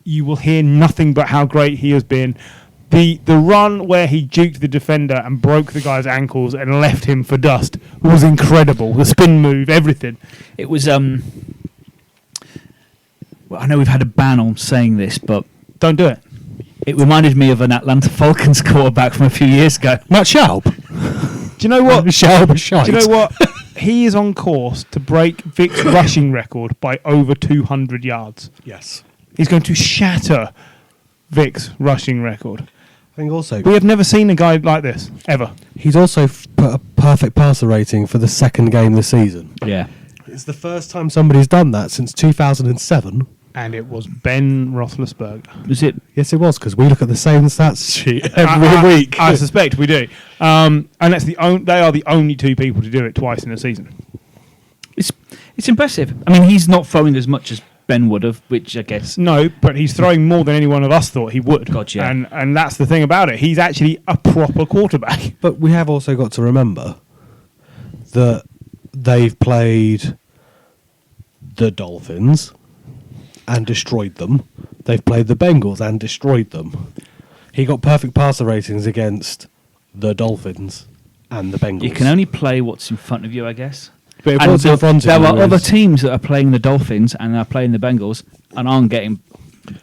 You will hear nothing but how great he has been. The run where he juked the defender and broke the guy's ankles and left him for dust was incredible. The spin move, everything. It was. Well, I know we've had a ban on saying this, but Don't do it. it reminded me of an Atlanta Falcons quarterback from a few years ago. Matt Schaub. Do you know what? Schaub. Do you know what? He is on course to break Vic's rushing record by over 200 yards. Yes. He's going to shatter Vic's rushing record. I think also We have never seen a guy like this, ever. he's also put a perfect passer rating for the second game this season. Yeah. It's the first time somebody's done that since 2007. And it was Ben Roethlisberger. Was it? Yes, it was, because we look at the same stats sheet every week. I suspect we do. And that's they are the only 2 people to do it twice in a season. It's impressive. I mean, he's not throwing as much as Ben would have, which I guess. No, but he's throwing more than any one of us thought he would. God, yeah. And that's the thing about it. He's actually a proper quarterback. But we have also got to remember that they've played the Dolphins and destroyed them. They've played the Bengals and destroyed them. He got perfect passer ratings against the Dolphins and the Bengals. You can only play what's in front of you, I guess. But if And what's in front of there you are other is- teams that are playing the Dolphins and are playing the Bengals and aren't getting.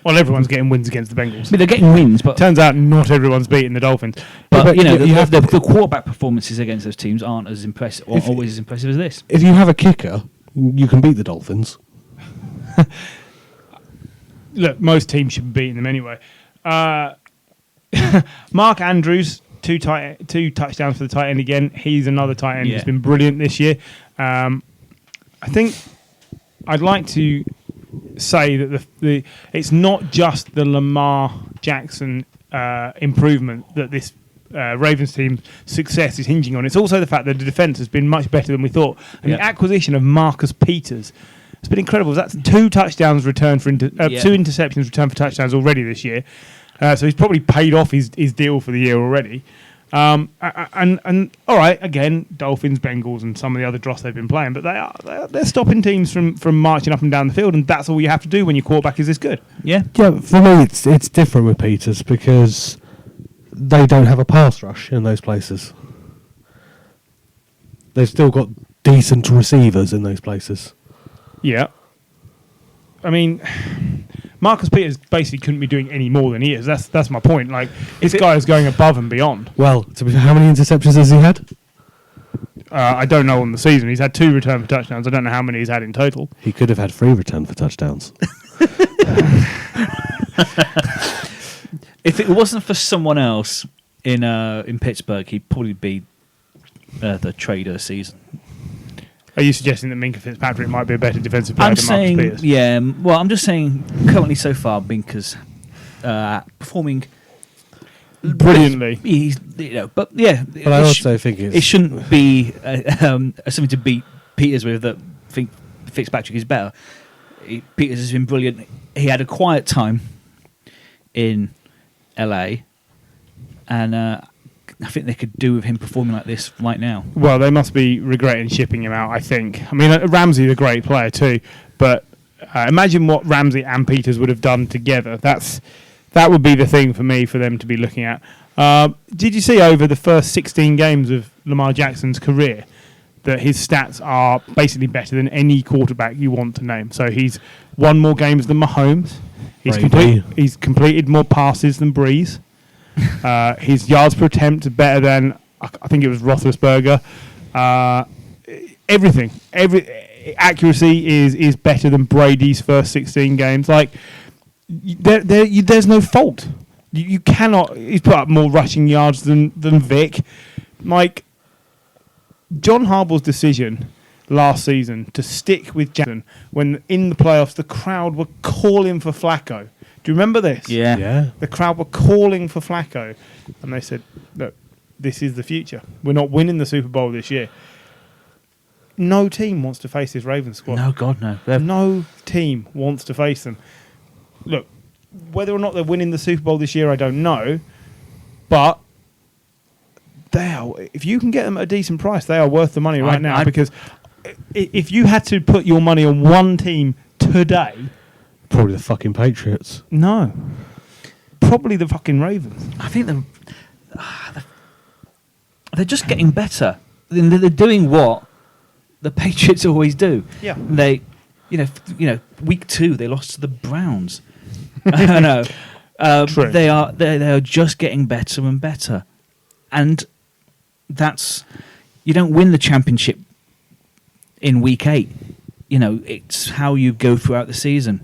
Well, everyone's getting wins against the Bengals. I mean, they're getting wins, but Turns out not everyone's beating the Dolphins. but you know you have the quarterback performances against those teams aren't as impressive or If- always as impressive as this. If you have a kicker, you can beat the Dolphins. Look, most teams should be beating them anyway. Mark Andrews, two touchdowns for the tight end again. He's another tight end who's been brilliant this year. I think I'd like to say that it's not just the Lamar Jackson improvement that this Ravens team's success is hinging on. It's also the fact that the defence has been much better than we thought. And the acquisition of Marcus Peters has been incredible. That's 2 touchdowns returned for 2 interceptions returned for touchdowns already this year. So he's probably paid off his deal for the year already. And all right, again, Dolphins, Bengals, and some of the other dross they've been playing, but they're stopping teams from marching up and down the field, and that's all you have to do when your quarterback is this good. Yeah. For me, it's different with Peters because they don't have a pass rush in those places. They've still got decent receivers in those places. Yeah. I mean, Marcus Peters basically couldn't be doing any more than he is. That's my point. Like, this guy is going above and beyond. Well, to be fair, how many interceptions has he had? I don't know on the season. He's had 2 return for touchdowns. I don't know how many he's had in total. He could have had 3 return for touchdowns. If it wasn't for someone else in Pittsburgh, he'd probably be the trader season. Are you suggesting that Minka Fitzpatrick might be a better defensive player than Marcus Peters? Yeah. Well, I'm just saying, currently so far, Minka's performing brilliantly. But yeah. But I also think it shouldn't be something to beat Peters with. That think Fitzpatrick is better. Peters has been brilliant. He had a quiet time in LA, and I think they could do with him performing like this right now. Well, they must be regretting shipping him out, I think. I mean, Ramsey's a great player too, but imagine what Ramsey and Peters would have done together. That would be the thing for me, for them to be looking at. Did you see over the first 16 games of Lamar Jackson's career that his stats are basically better than any quarterback you want to name? So he's won more games than Mahomes. He's completed more passes than Breeze. His yards per attempt are better than, I think it was Roethlisberger. Every accuracy is better than Brady's first 16 games. Like, there's no fault. You cannot. He's put up more rushing yards than Vic. Like, John Harbaugh's decision last season to stick with Jackson when in the playoffs the crowd were calling for Flacco. Do you remember this? Yeah. The crowd were calling for Flacco, and they said, "Look, this is the future. We're not winning the Super Bowl this year." No team wants to face this Ravens squad. No, God, no. No team wants to face them. Look, whether or not they're winning the Super Bowl this year, I don't know, but if you can get them at a decent price, they are worth the money right now. Because if you had to put your money on one team today, probably the fucking Patriots. No, probably the fucking Ravens. I think they're just getting better. They're doing what the Patriots always do. Yeah, they, week 2 they lost to the Browns. I know. True. They are just getting better and better, and that's, you don't win the championship in week 8. It's how you go throughout the season.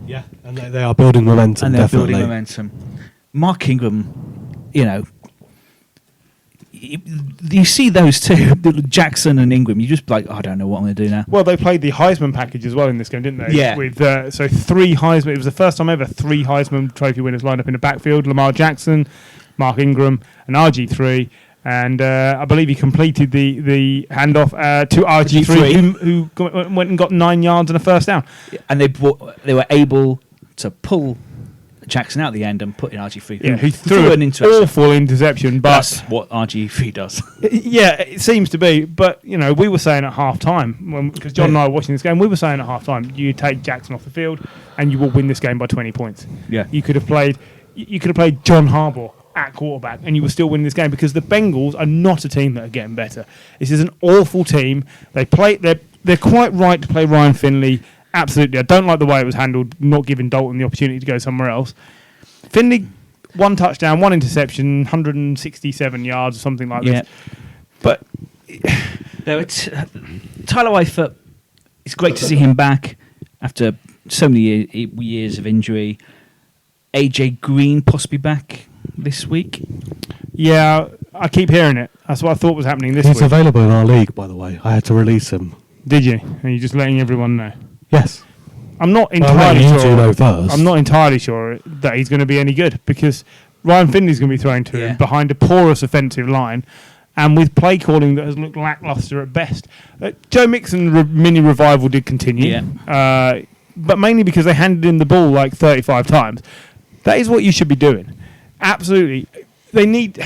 Yeah, and they are building momentum. And they're definitely building momentum. Mark Ingram, you see those two, Jackson and Ingram, you just like, I don't know what I'm going to do now. Well, they played the Heisman package as well in this game, didn't they? Yeah. With so 3 Heisman. It was the first time ever 3 Heisman Trophy winners lined up in the backfield: Lamar Jackson, Mark Ingram, and RG3. And I believe he completed the handoff to RG3, who went and got 9 yards and a first down. And they were able to pull Jackson out at the end and put in RG3. Yeah, he threw an awful interception. But that's what RG3 does. Yeah, it seems to be. But, we were saying at half-time, because John and I were watching this game, we were saying at half-time, you take Jackson off the field and you will win this game by 20 points. Yeah. You could have played John Harbaugh at quarterback and you were still winning this game, because the Bengals are not a team that are getting better. This is an awful team. They're quite right to play Ryan Finley. Absolutely. I don't like the way it was handled, not giving Dalton the opportunity to go somewhere else. Finley, 1 touchdown, 1 interception, 167 yards or something like this. But Tyler Eifert, it's great to see him back after so many years of injury. AJ Green possibly back this week. Yeah, I keep hearing it. That's what I thought was happening this week. He's available in our league, by the way. I had to release him. Did you? And you're just letting everyone know? Yes. I'm not entirely sure. I'm not entirely sure that he's going to be any good, because Ryan Finley's going to be thrown to him behind a porous offensive line, and with play calling that has looked lackluster at best. Joe Mixon mini revival did continue, but mainly because they handed him the ball like 35 times. That is what you should be doing. Absolutely. They need...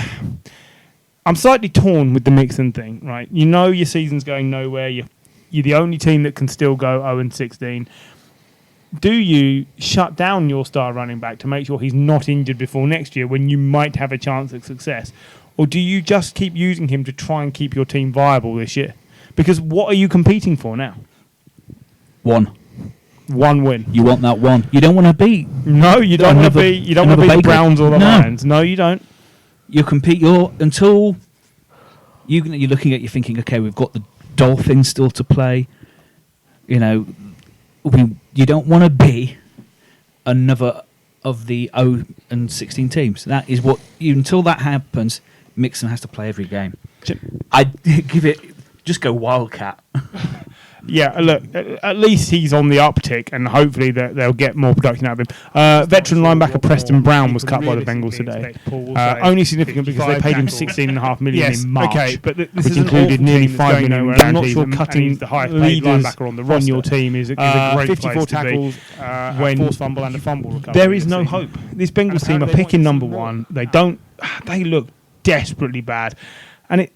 I'm slightly torn with the Mixon thing, right? You know your season's going nowhere. You're the only team that can still go 0-16. Do you shut down your star running back to make sure he's not injured before next year when you might have a chance at success? Or do you just keep using him to try and keep your team viable this year? Because what are you competing for now? One win. You want that one. You don't want to beat. No, you don't want to be. You don't want to be the Browns or the Lions. No, you don't. You compete. Until you're looking at. You're thinking, okay, we've got the Dolphins still to play. You know, you don't want to be another of the 0-16 teams. That is what until that happens. Mixon has to play every game. I'd give it. Just go Wildcat. Yeah, look, at least he's on the uptick, and hopefully they'll get more production out of him. Veteran linebacker Preston Brown was cut by the Bengals today. Only significant because they paid him $16.5 million in March, okay, but this which included nearly $5 million. I'm not sure cutting the highest paid linebacker on the roster on your team is a great 54 place tackles, to be. When forced fumble and a fumble recovery. there is no hope. This Bengals team are picking number one. They look desperately bad, and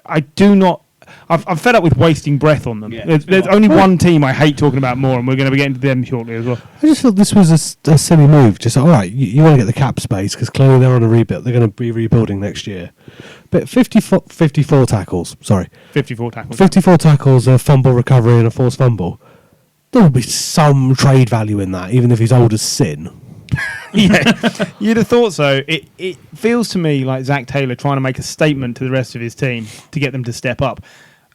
I do not. I'm fed up with wasting breath on them. Yeah, there's only one team I hate talking about more, and we're going to be getting to them shortly as well. I just thought this was a silly move. Just all right, you want to get the cap space because clearly they're on a rebuild. They're going to be rebuilding next year. But 54 tackles. Sorry, 54 tackles. 54 tackles, a fumble recovery, and a forced fumble. There will be some trade value in that, even if he's old as sin. Yeah, you'd have thought so. It feels to me like Zach Taylor trying to make a statement to the rest of his team to get them to step up.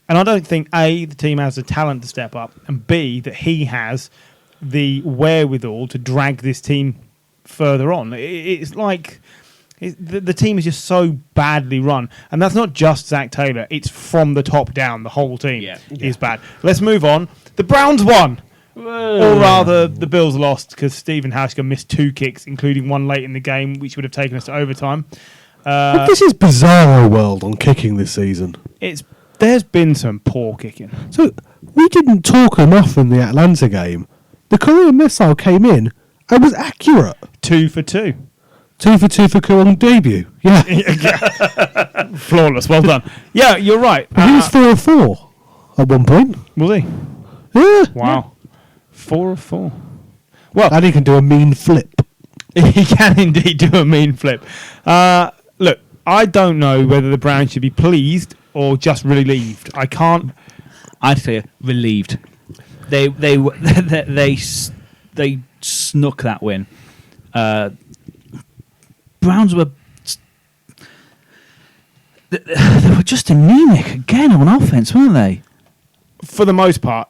And I don't think, A, the team has the talent to step up, and B, that he has the wherewithal to drag this team further on. It's like the team is just so badly run. And that's not just Zach Taylor. It's from the top down. The whole team is bad. Let's move on. The Browns won. Or rather, the Bills lost because Stephen Hauschka missed 2 kicks, including one late in the game, which would have taken us to overtime. But this is bizarro world on kicking this season. There's been some poor kicking. So we didn't talk enough in the Atlanta game. The Korean missile came in and was accurate. 2 for 2. 2 for 2 for Korean debut. Yeah. Flawless. Well done. Yeah, you're right. He was 4 of 4 at one point. Was he? Yeah. Wow. 4 of 4. Well, and he can do a mean flip. He can indeed do a mean flip. Look, I don't know whether the Browns should be pleased or just relieved. I can't. I'd say relieved. They snuck that win. Browns were they were just anemic again on offense, weren't they? For the most part.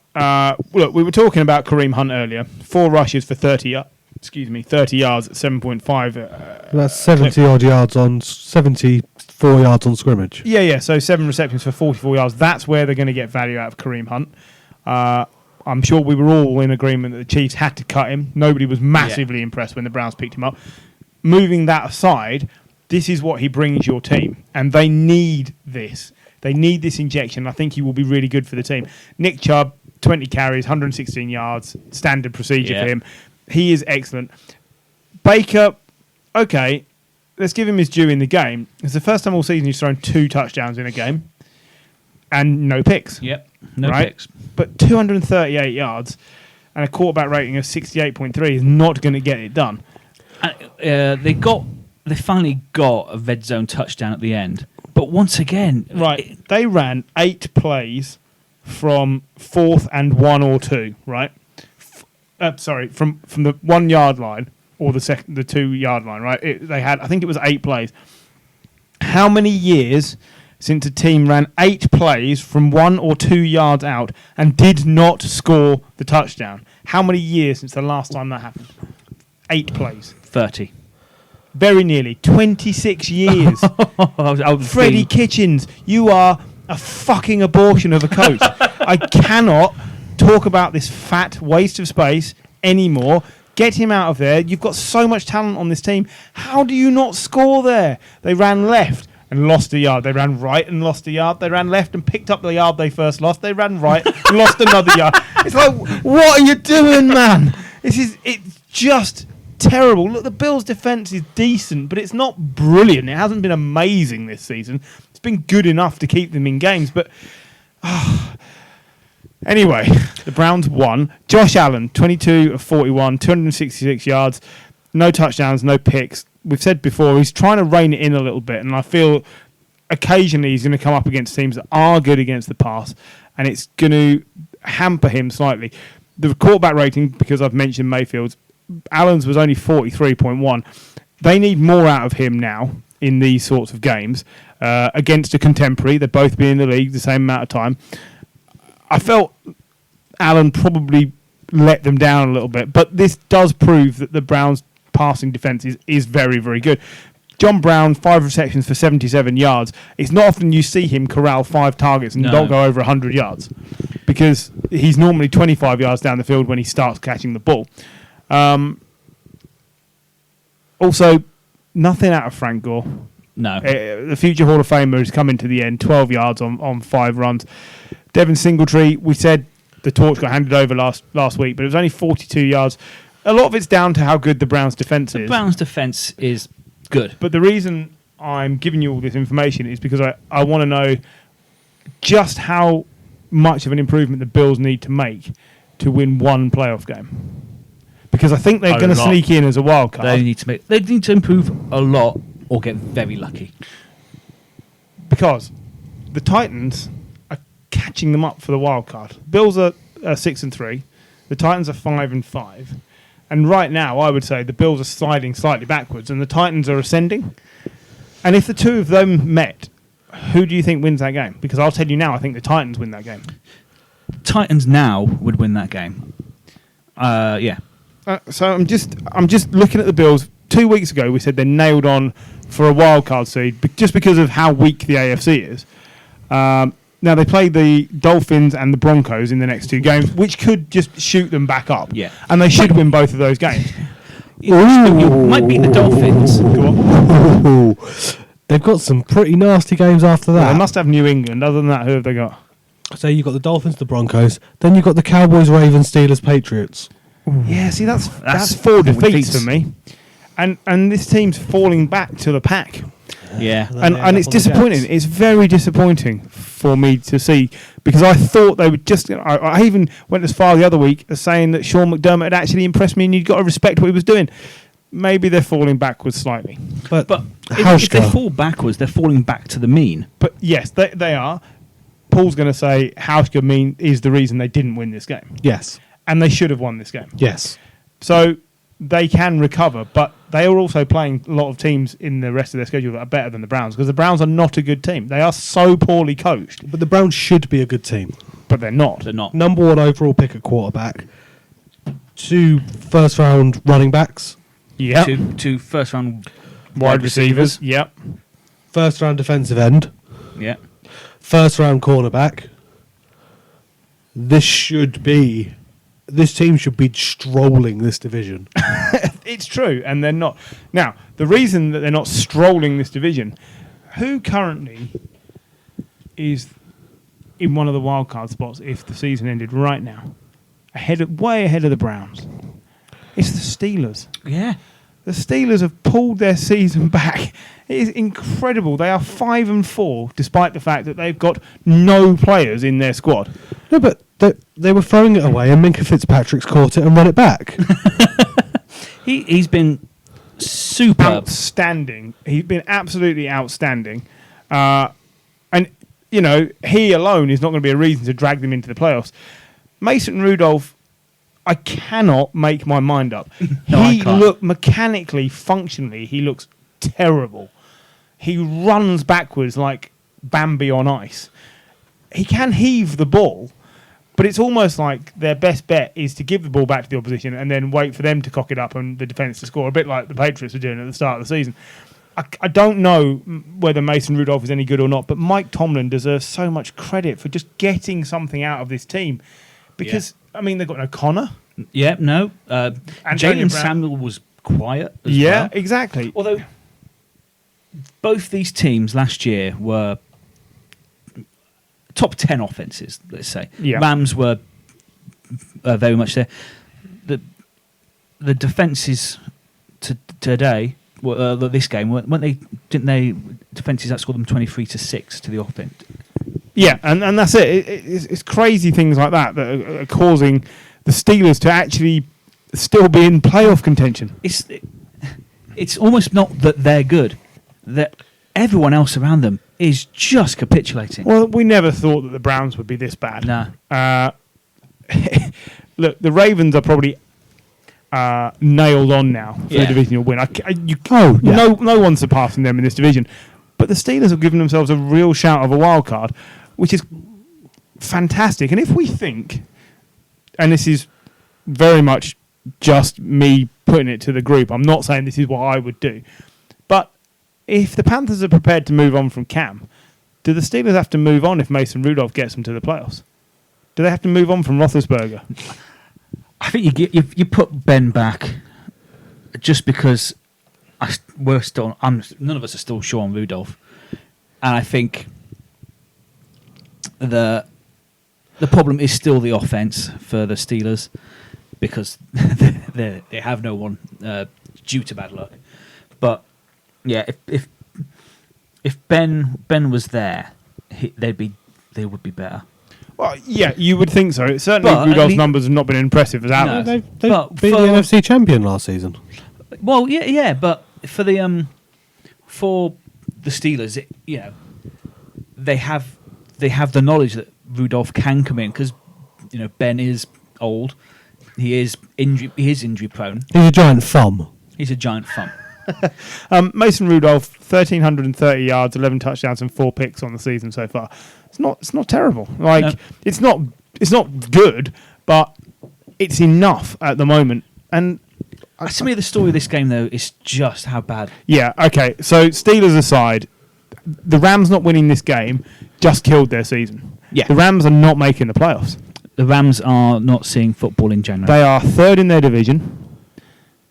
Look, we were talking about Kareem Hunt earlier. 4 rushes for 30 yards at 7.5. That's 70 odd yards on 74 yards on scrimmage. Yeah. So 7 receptions for 44 yards. That's where they're going to get value out of Kareem Hunt. I'm sure we were all in agreement that the Chiefs had to cut him. Nobody was massively impressed when the Browns picked him up. Moving that aside, this is what he brings your team, and they need this. They need this injection. I think he will be really good for the team. Nick Chubb, 20 carries, 116 yards, standard procedure for him. He is excellent. Baker, okay, let's give him his due in the game. It's the first time all season he's thrown 2 touchdowns in a game and no picks. Yep, no picks. But 238 yards and a quarterback rating of 68.3 is not going to get it done. They finally got a red zone touchdown at the end. But once again... Right, they ran 8 plays from 4th and 1 or 2, right? From the 1 yard line or the 2 yard line, right? They had, I think it was 8 plays. How many years since a team ran 8 plays from 1 or 2 yards out and did not score the touchdown? How many years since the last time that happened? 8 plays. 30. Very nearly. 26 years. Freddie Kitchens, you are a fucking abortion of a coach. I cannot talk about this fat waste of space anymore. Get him out of there. You've got so much talent on this team. How do you not score there? They ran left and lost a yard. They ran right and lost a yard. They ran left and picked up the yard they first lost. They ran right and lost another yard. It's like, what are you doing, man? It's just terrible. Look, the Bills' defense is decent, but it's not brilliant. It hasn't been amazing this season. It's been good enough to keep them in games, but anyway, the Browns won. Josh Allen, 22 of 41, 266 yards, no touchdowns, no picks. We've said before, he's trying to rein it in a little bit, and I feel occasionally he's going to come up against teams that are good against the pass, and it's going to hamper him slightly. The quarterback rating, because I've mentioned Mayfield's, Allen's was only 43.1. They need more out of him now in these sorts of games against a contemporary. They'd both be in the league the same amount of time. I felt Allen probably let them down a little bit, but this does prove that the Browns' passing defense is very, very good. John Brown, 5 receptions for 77 yards. It's not often you see him corral 5 targets and not go over 100 yards because he's normally 25 yards down the field when he starts catching the ball. Also, nothing out of Frank Gore. No. The future Hall of Famer has come into the end, 12 yards on 5 runs. Devin Singletary, we said the torch got handed over last week, but it was only 42 yards. A lot of it's down to how good the Browns' defense is. The Browns' defense is good. But the reason I'm giving you all this information is because I want to know just how much of an improvement the Bills need to make to win one playoff game. Because I think they're going to sneak in as a wild card. They need to improve a lot or get very lucky. Because the Titans are catching them up for the wild card. Bills are 6-3. The Titans are 5-5. And right now, I would say the Bills are sliding slightly backwards and the Titans are ascending. And if the two of them met, who do you think wins that game? Because I'll tell you now, I think the Titans win that game. Titans now would win that game. Yeah. So I'm just looking at the Bills. 2 weeks ago, we said they're nailed on for a wild card seed just because of how weak the AFC is. Now they play the Dolphins and the Broncos in the next 2 games, which could just shoot them back up. Yeah, and they should win both of those games. You might beat the Dolphins. Go on. They've got some pretty nasty games after that. Well, they must have New England. Other than that, who have they got? So you've got the Dolphins, the Broncos, then you've got the Cowboys, Ravens, Steelers, Patriots. Yeah, see, that's 4 defeats for me. And this team's falling back to the pack. Yeah. And it's disappointing. It's very disappointing for me to see because I thought they would just... I even went as far the other week as saying that Sean McDermott had actually impressed me and you've got to respect what he was doing. Maybe they're falling backwards slightly. But if they fall backwards, they're falling back to the mean. But yes, they are. Paul's going to say Hauschka mean is the reason they didn't win this game. Yes. And they should have won this game. Yes. So they can recover, but they are also playing a lot of teams in the rest of their schedule that are better than the Browns because the Browns are not a good team. They are so poorly coached. But the Browns should be a good team. But they're not. They're not. Number 1 overall pick at quarterback. 2 first-round running backs. Yeah. 2 first-round wide receivers. Yep. First-round defensive end. Yeah. First-round cornerback. This team should be strolling this division. It's true, and they're not. Now, the reason that they're not strolling this division, who currently is in one of the wildcard spots if the season ended right now? Way ahead of the Browns. It's the Steelers. Yeah. The Steelers have pulled their season back. It is incredible. They are 5-4, despite the fact that they've got no players in their squad. No, but they were throwing it away, and Minka Fitzpatrick's caught it and run it back. He's been superb. Outstanding. He's been absolutely outstanding. And, you know, he alone is not going to be a reason to drag them into the playoffs. Mason Rudolph, I cannot make my mind up. He look mechanically, functionally, he looks terrible. He runs backwards like Bambi on ice. He can heave the ball, but it's almost like their best bet is to give the ball back to the opposition and then wait for them to cock it up and the defence to score, a bit like the Patriots were doing at the start of the season. I don't know whether Mason Rudolph is any good or not, but Mike Tomlin deserves so much credit for just getting something out of this team. Because, I mean, they've got no Connor. Yeah, no. Antonio Jalen Brown. Samuel was quiet as Yeah, well. exactly. Although both these teams last year were top 10 offenses, let's say. Yeah. Rams were very much there. The defenses today, this game, weren't they? Didn't they? Defenses outscored them 23-6 to the offense. Yeah, and that's it. It's crazy things like that are causing the Steelers to actually still be in playoff contention. It's almost not that they're good, that everyone else around them is just capitulating. Well, we never thought that the Browns would be this bad. Nah. Look, the Ravens are probably nailed on now for the divisional win. No one's surpassing them in this division. But the Steelers have given themselves a real shout of a wild card, which is fantastic. And if we think, and this is very much just me putting it to the group, I'm not saying this is what I would do, but if the Panthers are prepared to move on from Cam, do the Steelers have to move on if Mason Rudolph gets them to the playoffs? Do they have to move on from Roethlisberger? I think you put Ben back just because none of us are still sure on Rudolph, and I think the problem is still the offense for the Steelers because they have no one due to bad luck. But yeah, if Ben was there, they would be better. Well, yeah, you would think so. Certainly, But Rudolph's numbers have not been impressive as ours. No. They've But been the for- NFC champion last season. Well, yeah, but for the Steelers, they have the knowledge that Rudolph can come in because Ben is old, he is injury prone. He's a giant thumb. He's a giant thumb. Mason Rudolph, 1,330 yards, 11 touchdowns, and 4 picks on the season so far. It's not terrible. No. It's not good, but it's enough at the moment. And To me, the story of this game though is just how bad. yeah, okay. So Steelers aside, the Rams not winning this game just killed their season. Yeah. The Rams are not making the playoffs. The Rams are not seeing football in January. They are third in their division.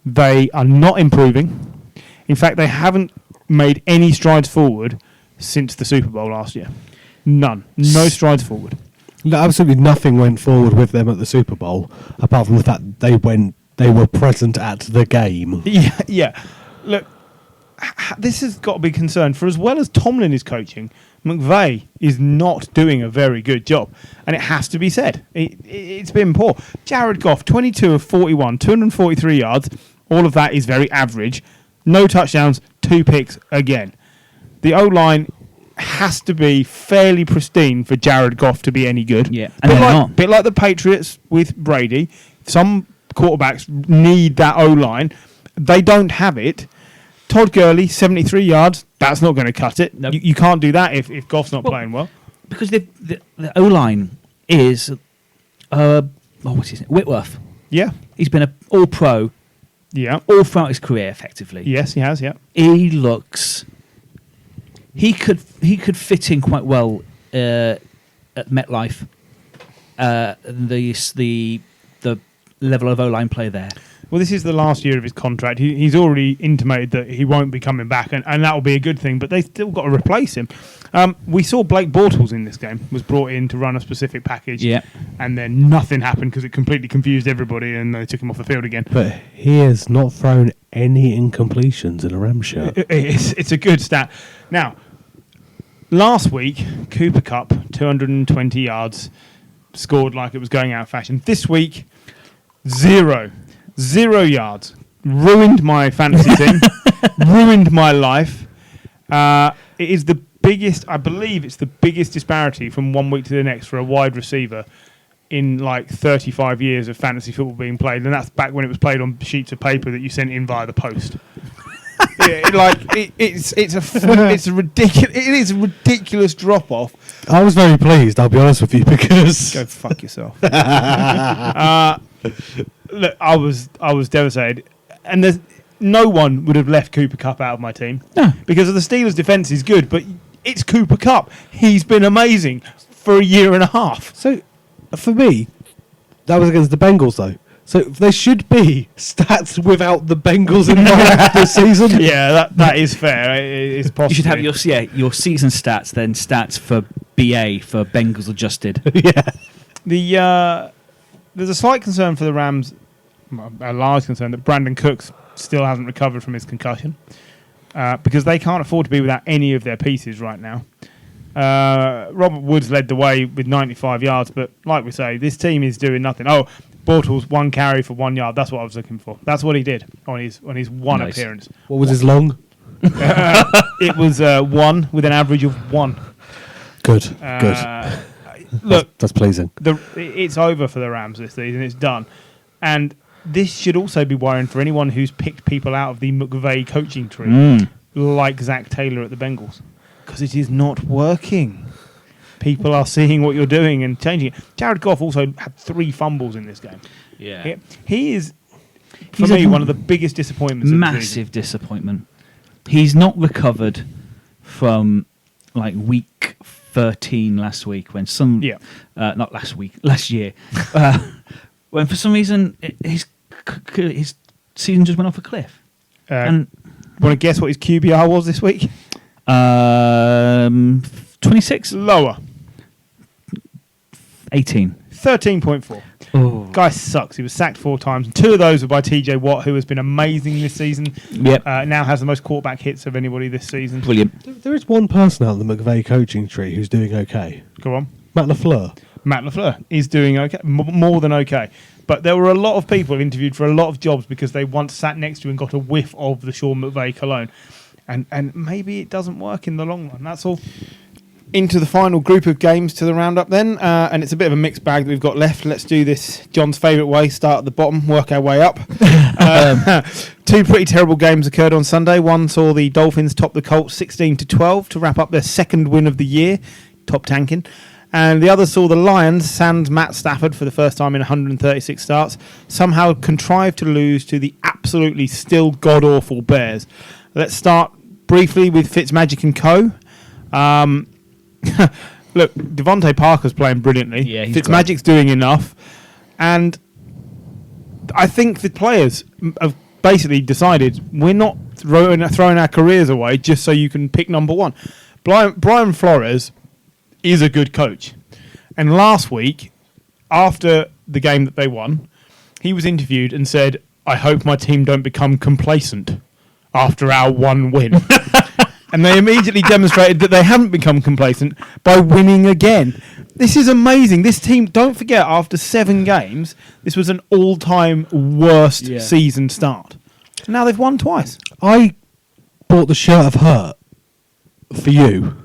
They are not improving. In fact, they haven't made any strides forward since the Super Bowl last year. None. No strides forward. Absolutely nothing went forward with them at the Super Bowl, apart from the fact they were present at the game. Yeah. Look, this has got to be concerned. For as well as Tomlin is coaching, McVay is not doing a very good job. And it has to be said. It's been poor. Jared Goff, 22 of 41, 243 yards. All of that is very average. No touchdowns, 2 picks again. The O-line has to be fairly pristine for Jared Goff to be any good. Yeah, and they're not. Bit like the Patriots with Brady. Some quarterbacks need that O-line. They don't have it. Todd Gurley, 73 yards. That's not going to cut it. Nope. You can't do that if Goff's not playing well. Because the O-line is what's his name? Whitworth. Yeah. He's been an All-Pro Yeah. all throughout his career, effectively. Yes, he has, yeah. He looks. He could fit in quite well at MetLife. The level of O-line play there. Well, this is the last year of his contract. He's already intimated that he won't be coming back, and that will be a good thing, but they've still got to replace him. We saw Blake Bortles in this game, was brought in to run a specific package, Yeah. and then nothing happened because it completely confused everybody, and they took him off the field again. But he has not thrown any incompletions in a Rams shirt. It's a good stat. Now, last week, Cooper Kupp, 220 yards, scored like it was going out of fashion. This week, 0 yards. Ruined my fantasy team. Ruined my life. It is the biggest, I believe it's the biggest disparity from one week to the next for a wide receiver in like 35 years of fantasy football being played. And that's back when it was played on sheets of paper that you sent in via the post. It's a ridiculous drop off. I was very pleased, I'll be honest with you, because Go fuck yourself. Look, I was devastated, and there's no one would have left Cooper Kupp out of my team because of the Steelers' defense is good, but it's Cooper Kupp. He's been amazing for a year and a half. So, for me, that was against the Bengals, though. So there should be stats without the Bengals involved this season. Yeah, that is fair. It's possible. You should have your season stats, then stats for BA for Bengals adjusted. Yeah. There's a slight concern for the Rams, a large concern, that Brandon Cooks still hasn't recovered from his concussion because they can't afford to be without any of their pieces right now. Robert Woods led the way with 95 yards, but like we say, this team is doing nothing. Oh, Bortles, 1 carry for 1 yard. That's what I was looking for. That's what he did on his one Nice. appearance. What was his long? It was 1 with an average of 1. Good. Look, That's pleasing. It's over for the Rams this season. It's done. And this should also be worrying for anyone who's picked people out of the McVay coaching tree, like Zach Taylor at the Bengals, because it is not working. People are seeing what you're doing and changing it. Jared Goff also had 3 fumbles in this game. Yeah. He is, for He's me, a one of the biggest disappointments of the season. Massive disappointment. He's not recovered from like week 13 last week when some... Yeah. Not last week, last year. When for some reason his season just went off a cliff. And want to guess what his QBR was this week? 26? Lower. 18. 13.4. Oh. Guy sucks. He was sacked 4 times. And 2 of those were by TJ Watt, who has been amazing this season. Yep. Now has the most quarterback hits of anybody this season. Brilliant. There is one person out of the McVay coaching tree who's doing okay. Go on. Matt LaFleur. Matt LaFleur is doing okay, more than okay. But there were a lot of people interviewed for a lot of jobs because they once sat next to and got a whiff of the Sean McVay cologne. And maybe it doesn't work in the long run. That's all. Into the final group of games to the roundup then. And it's a bit of a mixed bag that we've got left. Let's do this John's favourite way. Start at the bottom, work our way up. 2 pretty terrible games occurred on Sunday. One saw the Dolphins top the Colts 16-12 to wrap up their 2nd win of the year. Top tanking. And the other saw the Lions, sans Matt Stafford for the first time in 136 starts, somehow contrived to lose to the absolutely still god-awful Bears. Let's start briefly with Fitzmagic and co. Look, Devontae Parker's playing brilliantly. Yeah, he's Fitzmagic's doing enough. And I think the players have basically decided we're not throwing our careers away just so you can pick number 1. Brian Flores is a good coach. And last week, after the game that they won, he was interviewed and said, I hope my team don't become complacent after our 1 win. And they immediately demonstrated that they haven't become complacent by winning again. This is amazing. This team, don't forget, after 7 games, this was an all-time worst season start. And now they've won twice. I bought the shirt of hurt for you.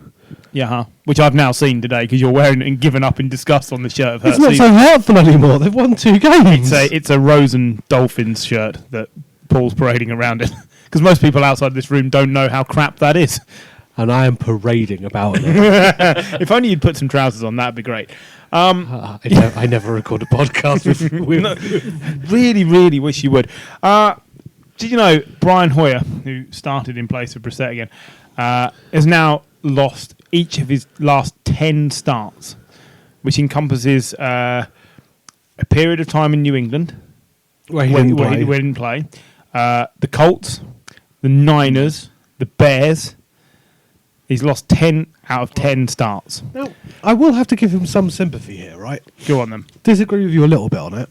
Yeah, which I've now seen today because you're wearing it and given up in disgust on the shirt of her. It's not so hurtful anymore. They've won 2 games. It's a Rosen Dolphins shirt that Paul's parading around it. Because most people outside this room don't know how crap that is. And I am parading about it. If only you'd put some trousers on, that'd be great. I never record a podcast with No, really, really wish you would. Did you know Brian Hoyer, who started in place of Brissett again, has now lost each of his last 10 starts, which encompasses a period of time in New England where he didn't play, the Colts, the Niners, the Bears. He's lost 10 out of 10 starts. Now, I will have to give him some sympathy here, right? Go on then. Disagree with you a little bit on it.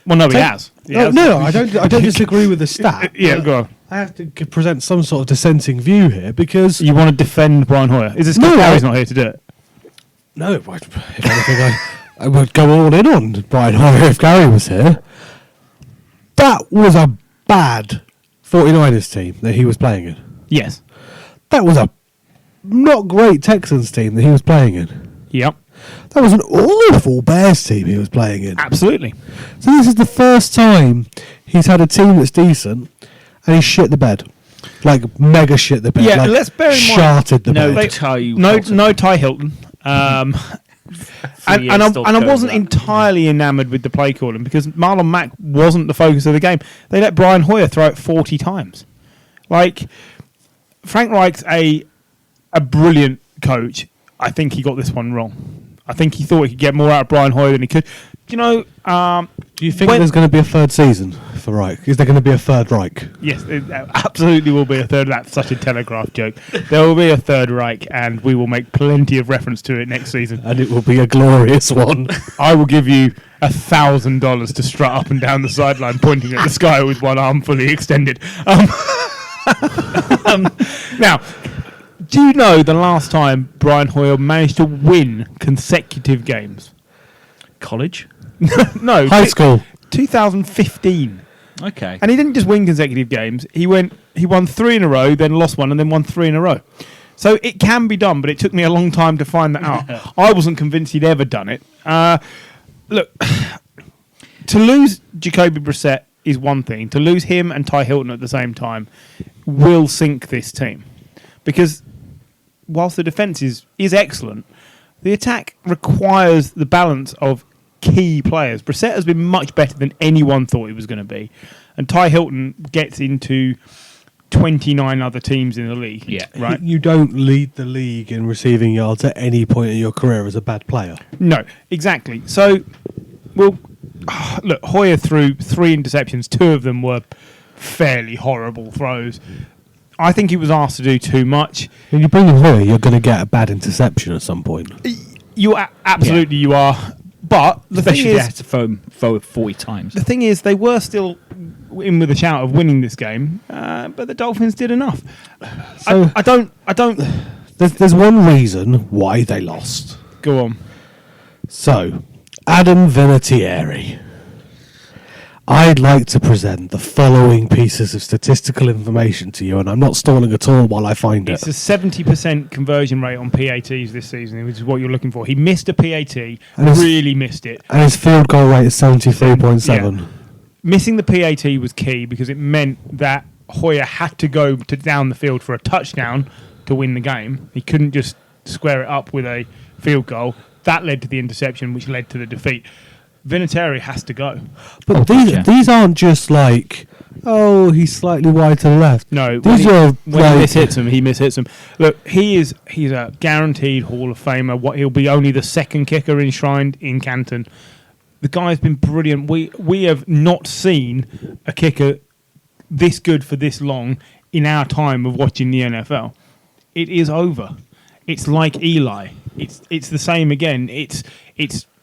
Well, no, he has. No, I don't disagree with the stat. Yeah, go on. I have to present some sort of dissenting view here because... You want to defend Brian Hoyer? Is this because Gary's not here to do it? No, if anything, I would go all in on Brian Hoyer if Gary was here. That was a bad 49ers team that he was playing in. Yes. That was a not great Texans team that he was playing in. Yep. That was an awful Bears team he was playing in. Absolutely. So this is the first time he's had a team that's decent and he shit the bed. Like, mega shit the bed. Yeah, like, let's bear in mind... Sharted the bed. No Ty Hilton. And I wasn't entirely enamoured with the play calling because Marlon Mack wasn't the focus of the game. They let Brian Hoyer throw it 40 times. Like, Frank Reich's a brilliant coach. I think he got this one wrong. I think he thought he could get more out of Brian Hoyer than he could. You know, Do you think there's going to be a third season for Reich? Is there going to be a third Reich? Yes, it absolutely will be a third. That's such a Telegraph joke. There will be a third Reich, and we will make plenty of reference to it next season. And it will be a glorious one. I will give you $1,000 to strut up and down the sideline, pointing at the sky with one arm fully extended. Now, do you know the last time Brian Hoyer managed to win consecutive games? College? No, High school. 2015. Okay. And he didn't just win consecutive games. He won 3 in a row, then lost one, and then won 3 in a row. So it can be done, but it took me a long time to find that out. I wasn't convinced he'd ever done it. Look, to lose Jacoby Brissett is one thing. To lose him and Ty Hilton at the same time will sink this team. Because whilst the defence is excellent, the attack requires the balance of key players. Brissett has been much better than anyone thought he was going to be. And Ty Hilton gets into 29 other teams in the league. Yeah. Right? You don't lead the league in receiving yards at any point in your career as a bad player. No, exactly. So, well, look, Hoyer threw 3 interceptions. 2 of them were fairly horrible throws. I think he was asked to do too much. When you bring in Hoyer, you're going to get a bad interception at some point. Absolutely you are. But the Especially thing if you is, had to throw 40 times. the thing is, they were still in with a shout of winning this game, but the Dolphins did enough. So- I don't. There's one reason why they lost. Go on. So, Adam Vinatieri. I'd like to present the following pieces of statistical information to you, and I'm not stalling at all while I find It's it. a 70% conversion rate on PATs this season, which is what you're looking for. He missed a PAT, And really missed it. And his field goal rate is 73.7. Yeah. Missing the PAT was key because it meant that Hoyer had to go down the field for a touchdown to win the game. He couldn't just square it up with a field goal. That led to the interception, which led to the defeat. Vinatieri has to go. But these aren't just like, oh, he's slightly wide to the left. No, These are when like, he mishits him, he mishits him. Look, he's a guaranteed Hall of Famer. He'll be only the second kicker enshrined in Canton. The guy's been brilliant. We have not seen a kicker this good for this long in our time of watching the NFL. It is over. It's like Eli. It's the same again. It's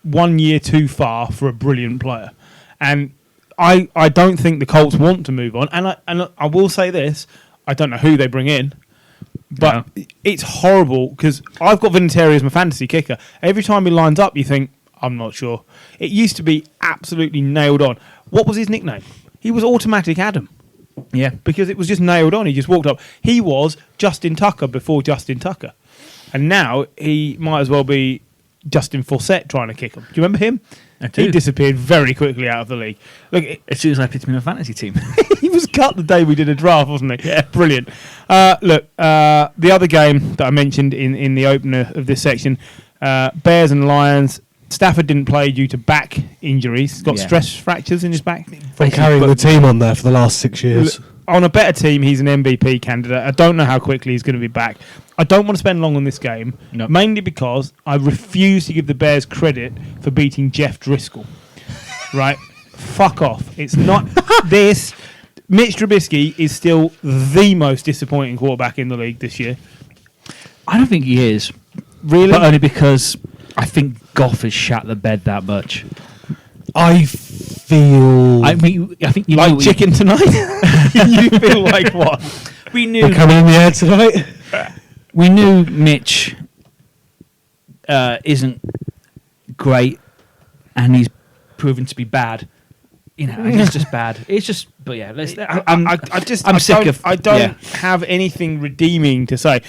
1 year too far for a brilliant player. And I don't think the Colts want to move on. And I will say this, I don't know who they bring in, but it's horrible because I've got Vinatieri as my fantasy kicker. Every time he lines up, you think, I'm not sure. It used to be absolutely nailed on. What was his nickname? He was Automatic Adam. Yeah. Because it was just nailed on. He just walked up. He was Justin Tucker before Justin Tucker. And now he might as well be Justin Forsett trying to kick him. Do you remember him? I do. He disappeared very quickly out of the league. Look, As soon as I picked him in a fantasy team. he was cut the day we did a draft, wasn't he? Yeah, brilliant. Look, the other game that I mentioned in the opener of this section, Bears and Lions. Stafford didn't play due to back injuries. He's got stress fractures in his back. from carrying the team on there for the last 6 years. On a better team, he's an MVP candidate. I don't know how quickly he's going to be back. I don't want to spend long on this game, mainly because I refuse to give the Bears credit for beating Jeff Driscoll. Right? Fuck off. It's not this. Mitch Trubisky is still the most disappointing quarterback in the league this year. I don't think he is. Really? But only because I think Goff has shat the bed that much. I feel... I think you Like knew chicken tonight? You feel like what? We knew They're coming in the air tonight. we knew Mitch isn't great, and he's proven to be bad. You know, he's just bad. It's just, but yeah, I'm sick of. I don't have anything redeeming to say.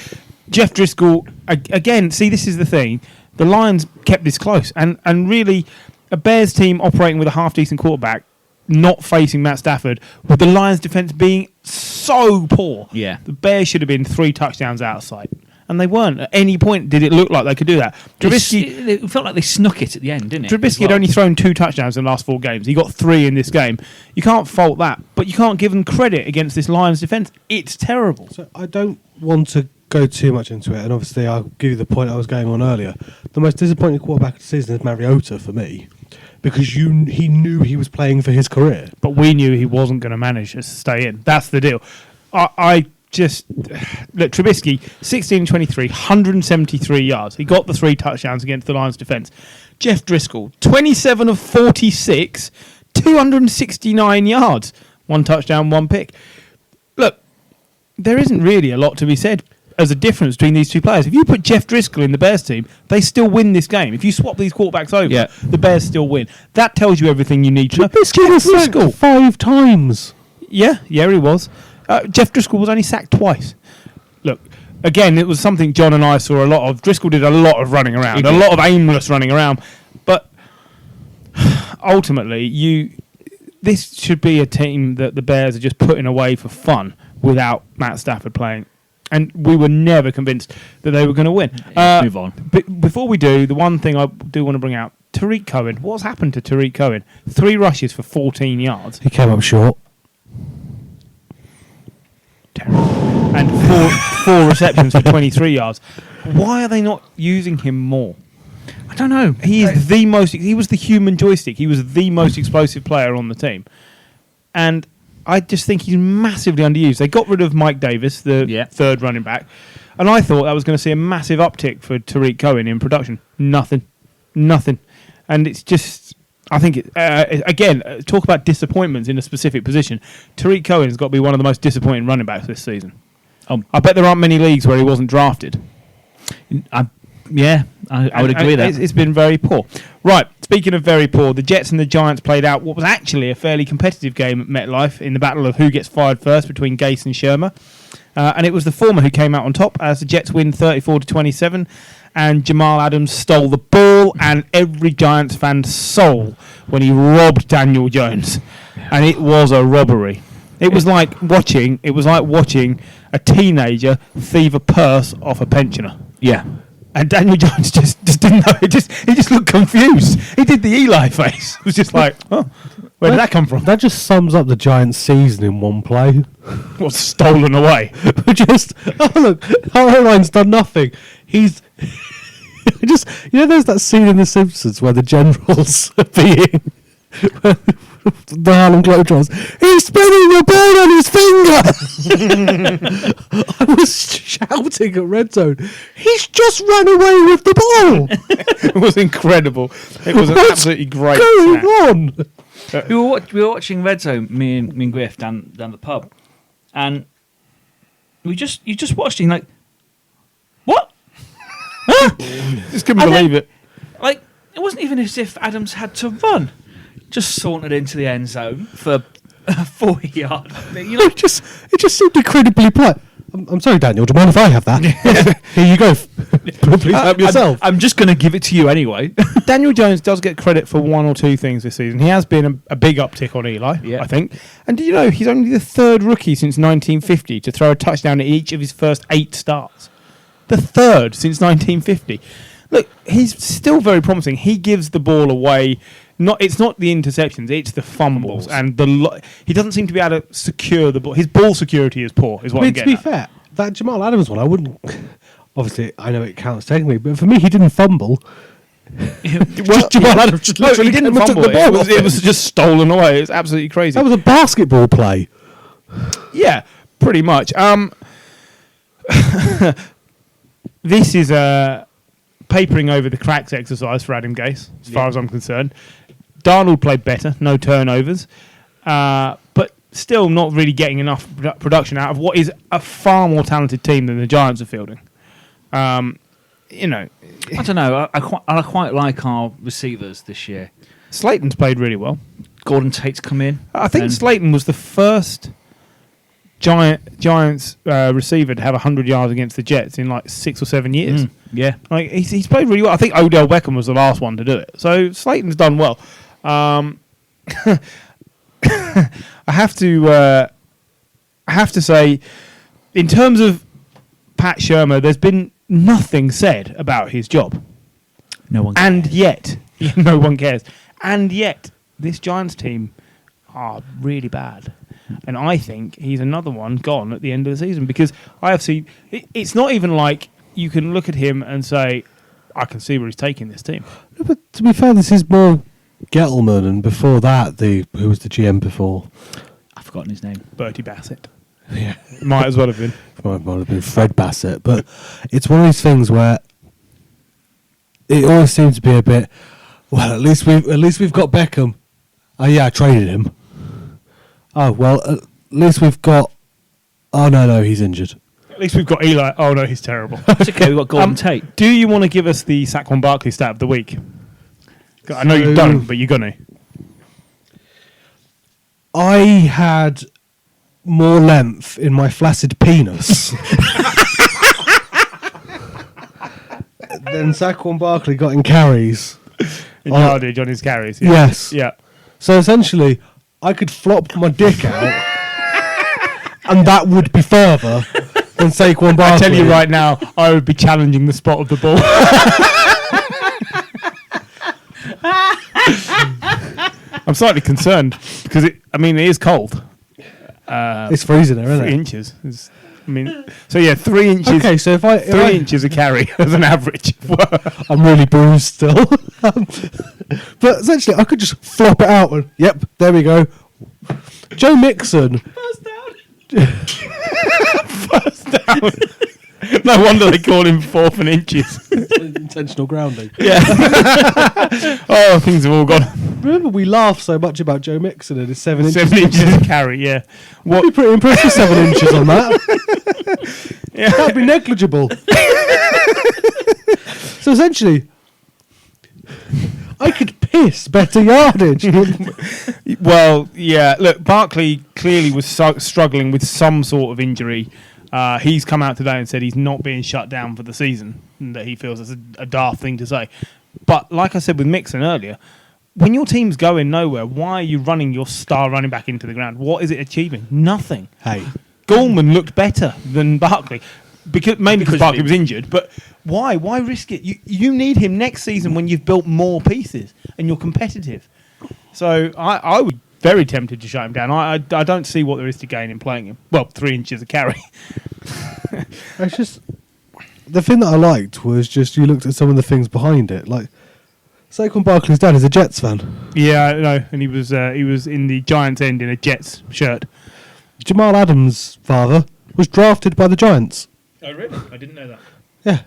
Jeff Driscoll again. See, this is the thing. The Lions kept this close, and really, a Bears team operating with a half decent quarterback, not facing Matt Stafford, with the Lions' defense being so poor. Yeah, the Bears should have been 3 touchdowns out of sight, and they weren't. At any point did it look like they could do that. Trubisky, it felt like they snuck it at the end, didn't it? Trubisky had only thrown 2 touchdowns in the last 4 games. He got 3 in this game. You can't fault that, but you can't give them credit against this Lions defense. It's terrible. So I don't want to go too much into it, and obviously I'll give you the point I was going on earlier. The most disappointing quarterback of the season is Mariota for me. because he knew he was playing for his career. But we knew he wasn't going to manage to stay in. That's the deal. I just look, Trubisky, 16-23, 173 yards. He got the 3 touchdowns against the Lions defense. Jeff Driscoll, 27 of 46, 269 yards, 1 touchdown, 1 pick. Look, there isn't really a lot to be said as a difference between these two players. If you put Jeff Driscoll in the Bears team, they still win this game. If you swap these quarterbacks over, the Bears still win. That tells you everything you need to know. Trubisky was sacked 5 times. Yeah, he was. Jeff Driscoll was only sacked twice. Look, again, it was something John and I saw a lot of. Driscoll did a lot of running around, a lot of aimless running around. But ultimately, this should be a team that the Bears are just putting away for fun without Matt Stafford playing. And we were never convinced that they were going to win. Move on. But before we do, the one thing I do want to bring out, Tariq Cohen. What's happened to Tariq Cohen? 3 rushes for 14 yards. He came up short. And four receptions for 23 yards. Why are they not using him more? I don't know. He was the human joystick. He was the most explosive player on the team. And I just think he's massively underused. They got rid of Mike Davis, the third running back, and I thought that was going to see a massive uptick for Tariq Cohen in production. Nothing. And it's just, I think, again, talk about disappointments in a specific position. Tariq Cohen has got to be one of the most disappointing running backs this season. I bet there aren't many leagues where he wasn't drafted. I would agree with that. It's been very poor. Right, speaking of very poor, the Jets and the Giants played out what was actually a fairly competitive game at MetLife in the battle of who gets fired first between Gase and Shermer. And it was the former who came out on top as the Jets win 34-27. And Jamal Adams stole the ball, and every Giants fan's soul when he robbed Daniel Jones. And it was a robbery. It was like watching a teenager thieve a purse off a pensioner. Yeah. And Daniel Jones just didn't know. He just looked confused. He did the Eli face. It was just like, oh, where did that come from? That just sums up the Giants' season in one play. What's stolen away? Look, our O-line's done nothing. He's just, there's that scene in The Simpsons where the generals are being the Harlem Globetrotters. He's spinning the ball on his finger. I was shouting at Red Zone. He's just run away with the ball. It was incredible. It was an absolutely great. What's going on? We were watching Red Zone, me and Griff down the pub, and you just watched him like, what? Just couldn't believe it. Like, it wasn't even as if Adams had to run. Just sauntered into the end zone for a 40-yard. It just seemed incredibly polite. I'm sorry, Daniel. Do you mind if I have that? Here you go. Please help yourself. I'm just going to give it to you anyway. Daniel Jones does get credit for one or two things this season. He has been a big uptick on Eli, I think. And do you know, he's only the 3rd rookie since 1950 to throw a touchdown in each of his first 8 starts. The 3rd since 1950. Look, he's still very promising. He gives the ball away. It's not the interceptions, it's the fumbles. And he doesn't seem to be able to secure the ball. His ball security is poor, is what I'm getting at. To be fair, that Jamal Adams one, I wouldn't... Obviously, I know it counts technically, but for me, he didn't fumble. Jamal Adams just literally didn't fumble. It was just stolen away. It's absolutely crazy. That was a basketball play. Yeah, pretty much. This is a papering over the cracks exercise for Adam Gase, as far as I'm concerned. Darnold played better, no turnovers, but still not really getting enough production out of what is a far more talented team than the Giants are fielding. I don't know. I quite like our receivers this year. Slayton's played really well. Gordon Tate's come in. I think Slayton was the first Giants receiver to have 100 yards against the Jets in like 6 or 7 years. Yeah, like he's played really well. I think Odell Beckham was the last one to do it. So Slayton's done well. I have to say, in terms of Pat Shermer, there's been nothing said about his job. No one cares. And yet, no one cares. And yet, this Giants team are really bad. And I think he's another one gone at the end of the season, because I have seen... It's not even like you can look at him and say, I can see where he's taking this team. No, but to be fair, this is more Gettleman, and before that, who was the GM before? I've forgotten his name. Bertie Bassett. Yeah, Might as well have been. might have been Fred Bassett, but it's one of these things where it always seems to be a bit. Well, at least we've got Beckham. Oh yeah, I traded him. Oh well, at least we've got. Oh no, he's injured. At least we've got Eli. Oh no, he's terrible. It's okay, we've got Golden Tate. Do you want to give us the Saquon Barkley stat of the week? I know you don't, but you're gonna. I had more length in my flaccid penis than Saquon Barkley got in carries. In yardage on his carries. Yeah. Yes. Yeah. So essentially, I could flop my dick out, and that would be further than Saquon Barkley. I tell you right now, I would be challenging the spot of the ball. I'm slightly concerned because it is cold. It's freezing there, isn't 3 it? inches. So yeah, 3 inches. Okay, so if I 3 inches a carry as an average. I'm really bruised still. But essentially, I could just flop it out and, yep, there we go. Joe Mixon. First down. First down. No wonder they call him 4th and inches. Intentional grounding. Yeah. Oh, things have all gone. Remember, we laugh so much about Joe Mixon and his 7 inches. 7 inches a carry, yeah. I'd be pretty impressed with 7 inches on that. Yeah. That'd be negligible. So essentially, I could piss better yardage. Well, yeah. Look, Barkley clearly was struggling with some sort of injury. He's come out today and said he's not being shut down for the season, and that he feels it's a daft thing to say. But like I said with Mixon earlier, when your team's going nowhere, why are you running your star running back into the ground? What is it achieving? Nothing. Hey. Goldman looked better than Barkley. Mainly because Barkley he- was injured, but why? Why risk it? You need him next season when you've built more pieces and you're competitive. So I would be very tempted to shut him down. I don't see what there is to gain in playing him. Well, 3 inches a carry. It's just the thing that I liked was just you looked at some of the things behind it. Like Saquon Barkley's dad is a Jets fan. Yeah, I know, and he was in the Giants end in a Jets shirt. Jamal Adams' father was drafted by the Giants. Oh, really? I didn't know that. Yeah.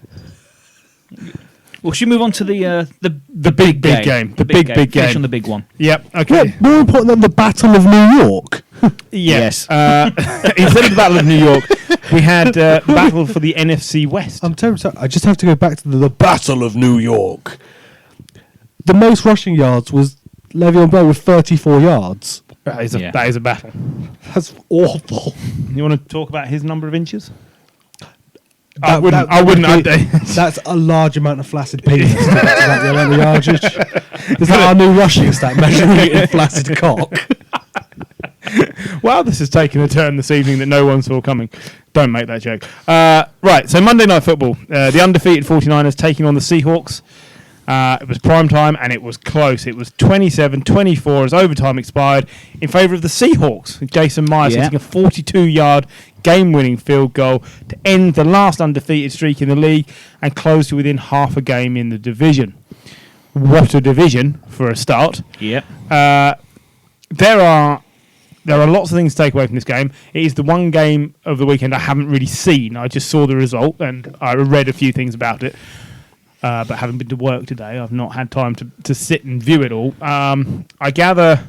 Well, should we move on to the big game. The big Finish game. on the big one. Yep. Okay. Yeah, more important than the Battle of New York. Yes. Instead of the Battle of New York, we had battle for the NFC West. I'm terrible. I just have to go back to the Battle of New York. The most rushing yards was Le'Veon Bell with 34 yards. That is a battle. That's awful. You want to talk about his number of inches? That I wouldn't update. That's a large amount of flaccid penis. Is that the amount of yardage? Is that our new rushing stat, measuring it in flaccid cock? Well, this has taken a turn this evening that no one saw coming. Don't make that joke. Right, so Monday Night Football. The undefeated 49ers taking on the Seahawks. It was prime time and it was close. It was 27-24 as overtime expired in favour of the Seahawks, with Jason Myers hitting a 42-yard game-winning field goal to end the last undefeated streak in the league and close to within half a game in the division. What a division for a start. Yep. There are lots of things to take away from this game. It is the one game of the weekend I haven't really seen. I just saw the result and I read a few things about it. But having been to work today, I've not had time to sit and view it all. I gather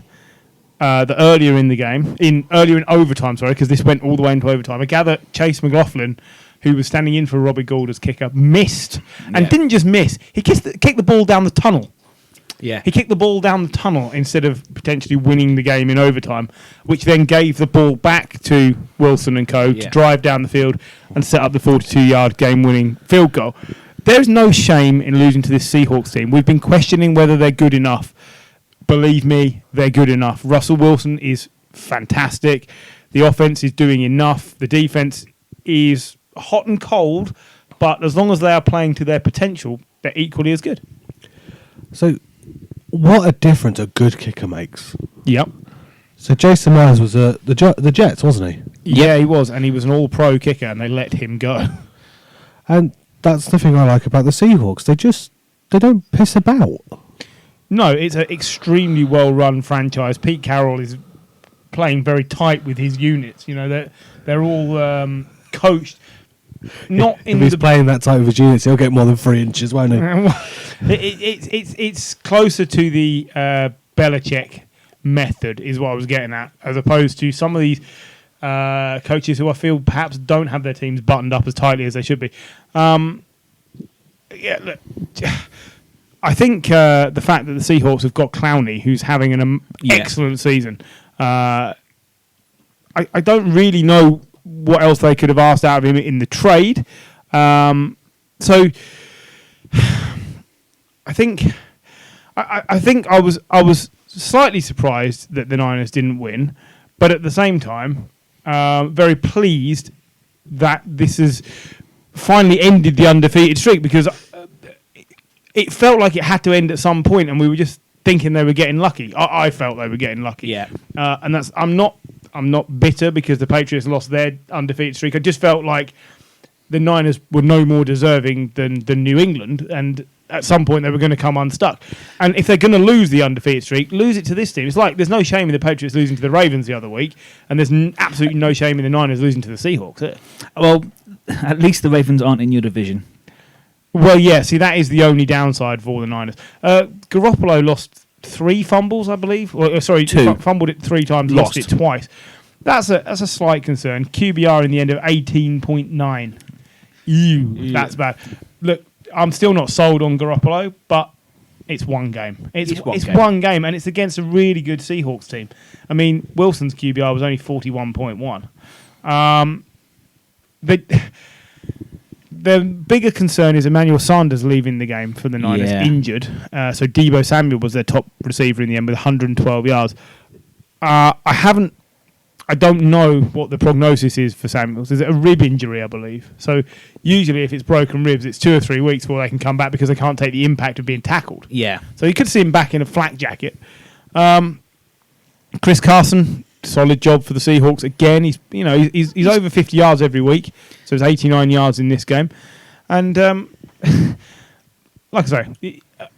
that earlier in the game, earlier in overtime, because this went all the way into overtime, I gather Chase McClaughlin, who was standing in for Robbie Gould as kicker, missed. And didn't just miss, he kicked the ball down the tunnel. Yeah. He kicked the ball down the tunnel instead of potentially winning the game in overtime, which then gave the ball back to Wilson and co. to drive down the field and set up the 42-yard game-winning field goal. There's no shame in losing to this Seahawks team. We've been questioning whether they're good enough. Believe me, they're good enough. Russell Wilson is fantastic. The offense is doing enough. The defense is hot and cold, but as long as they are playing to their potential, they're equally as good. So, what a difference a good kicker makes. Yep. So Jason Myers was the Jets, wasn't he? Yeah, he was, and he was an all-pro kicker, and they let him go. And that's the thing I like about the Seahawks. They don't piss about. No, it's an extremely well-run franchise. Pete Carroll is playing very tight with his units. You know, they're all coached. Not if in he's playing that tight with his units, he'll get more than 3 inches, won't he? It's closer to the Belichick method, is what I was getting at, as opposed to some of these coaches who I feel perhaps don't have their teams buttoned up as tightly as they should be. Look, I think the fact that the Seahawks have got Clowney, who's having an excellent season, I don't really know what else they could have asked out of him in the trade. So I think I was slightly surprised that the Niners didn't win, but at the same time, very pleased that this has finally ended the undefeated streak, because it felt like it had to end at some point, and we were just thinking they were getting lucky. I felt they were getting lucky. Yeah. And that's I'm not bitter because the Patriots lost their undefeated streak. I just felt like the Niners were no more deserving than New England, and at some point they were going to come unstuck. And if they're going to lose the undefeated streak, lose it to this team. It's like there's no shame in the Patriots losing to the Ravens the other week, and there's absolutely no shame in the Niners losing to the Seahawks. Well, at least the Ravens aren't in your division. Well, yeah, see, that is the only downside for the Niners. Garoppolo lost 3 fumbles, I believe. Sorry, 2. Fumbled it 3 times, lost it twice. That's a slight concern. QBR in the end of 18.9. Ew, that's bad. Look, I'm still not sold on Garoppolo, but it's one game. It's one game, and it's against a really good Seahawks team. I mean, Wilson's QBR was only 41.1. The bigger concern is Emmanuel Sanders leaving the game for the Niners, injured. So Deebo Samuel was their top receiver in the end with 112 yards. I don't know what the prognosis is for Samuels. Is it a rib injury, I believe? So usually if it's broken ribs, it's 2 or 3 weeks before they can come back because they can't take the impact of being tackled. Yeah. So you could see him back in a flak jacket. Chris Carson, solid job for the Seahawks again. He's over 50 yards every week, so it's 89 yards in this game. And like I say,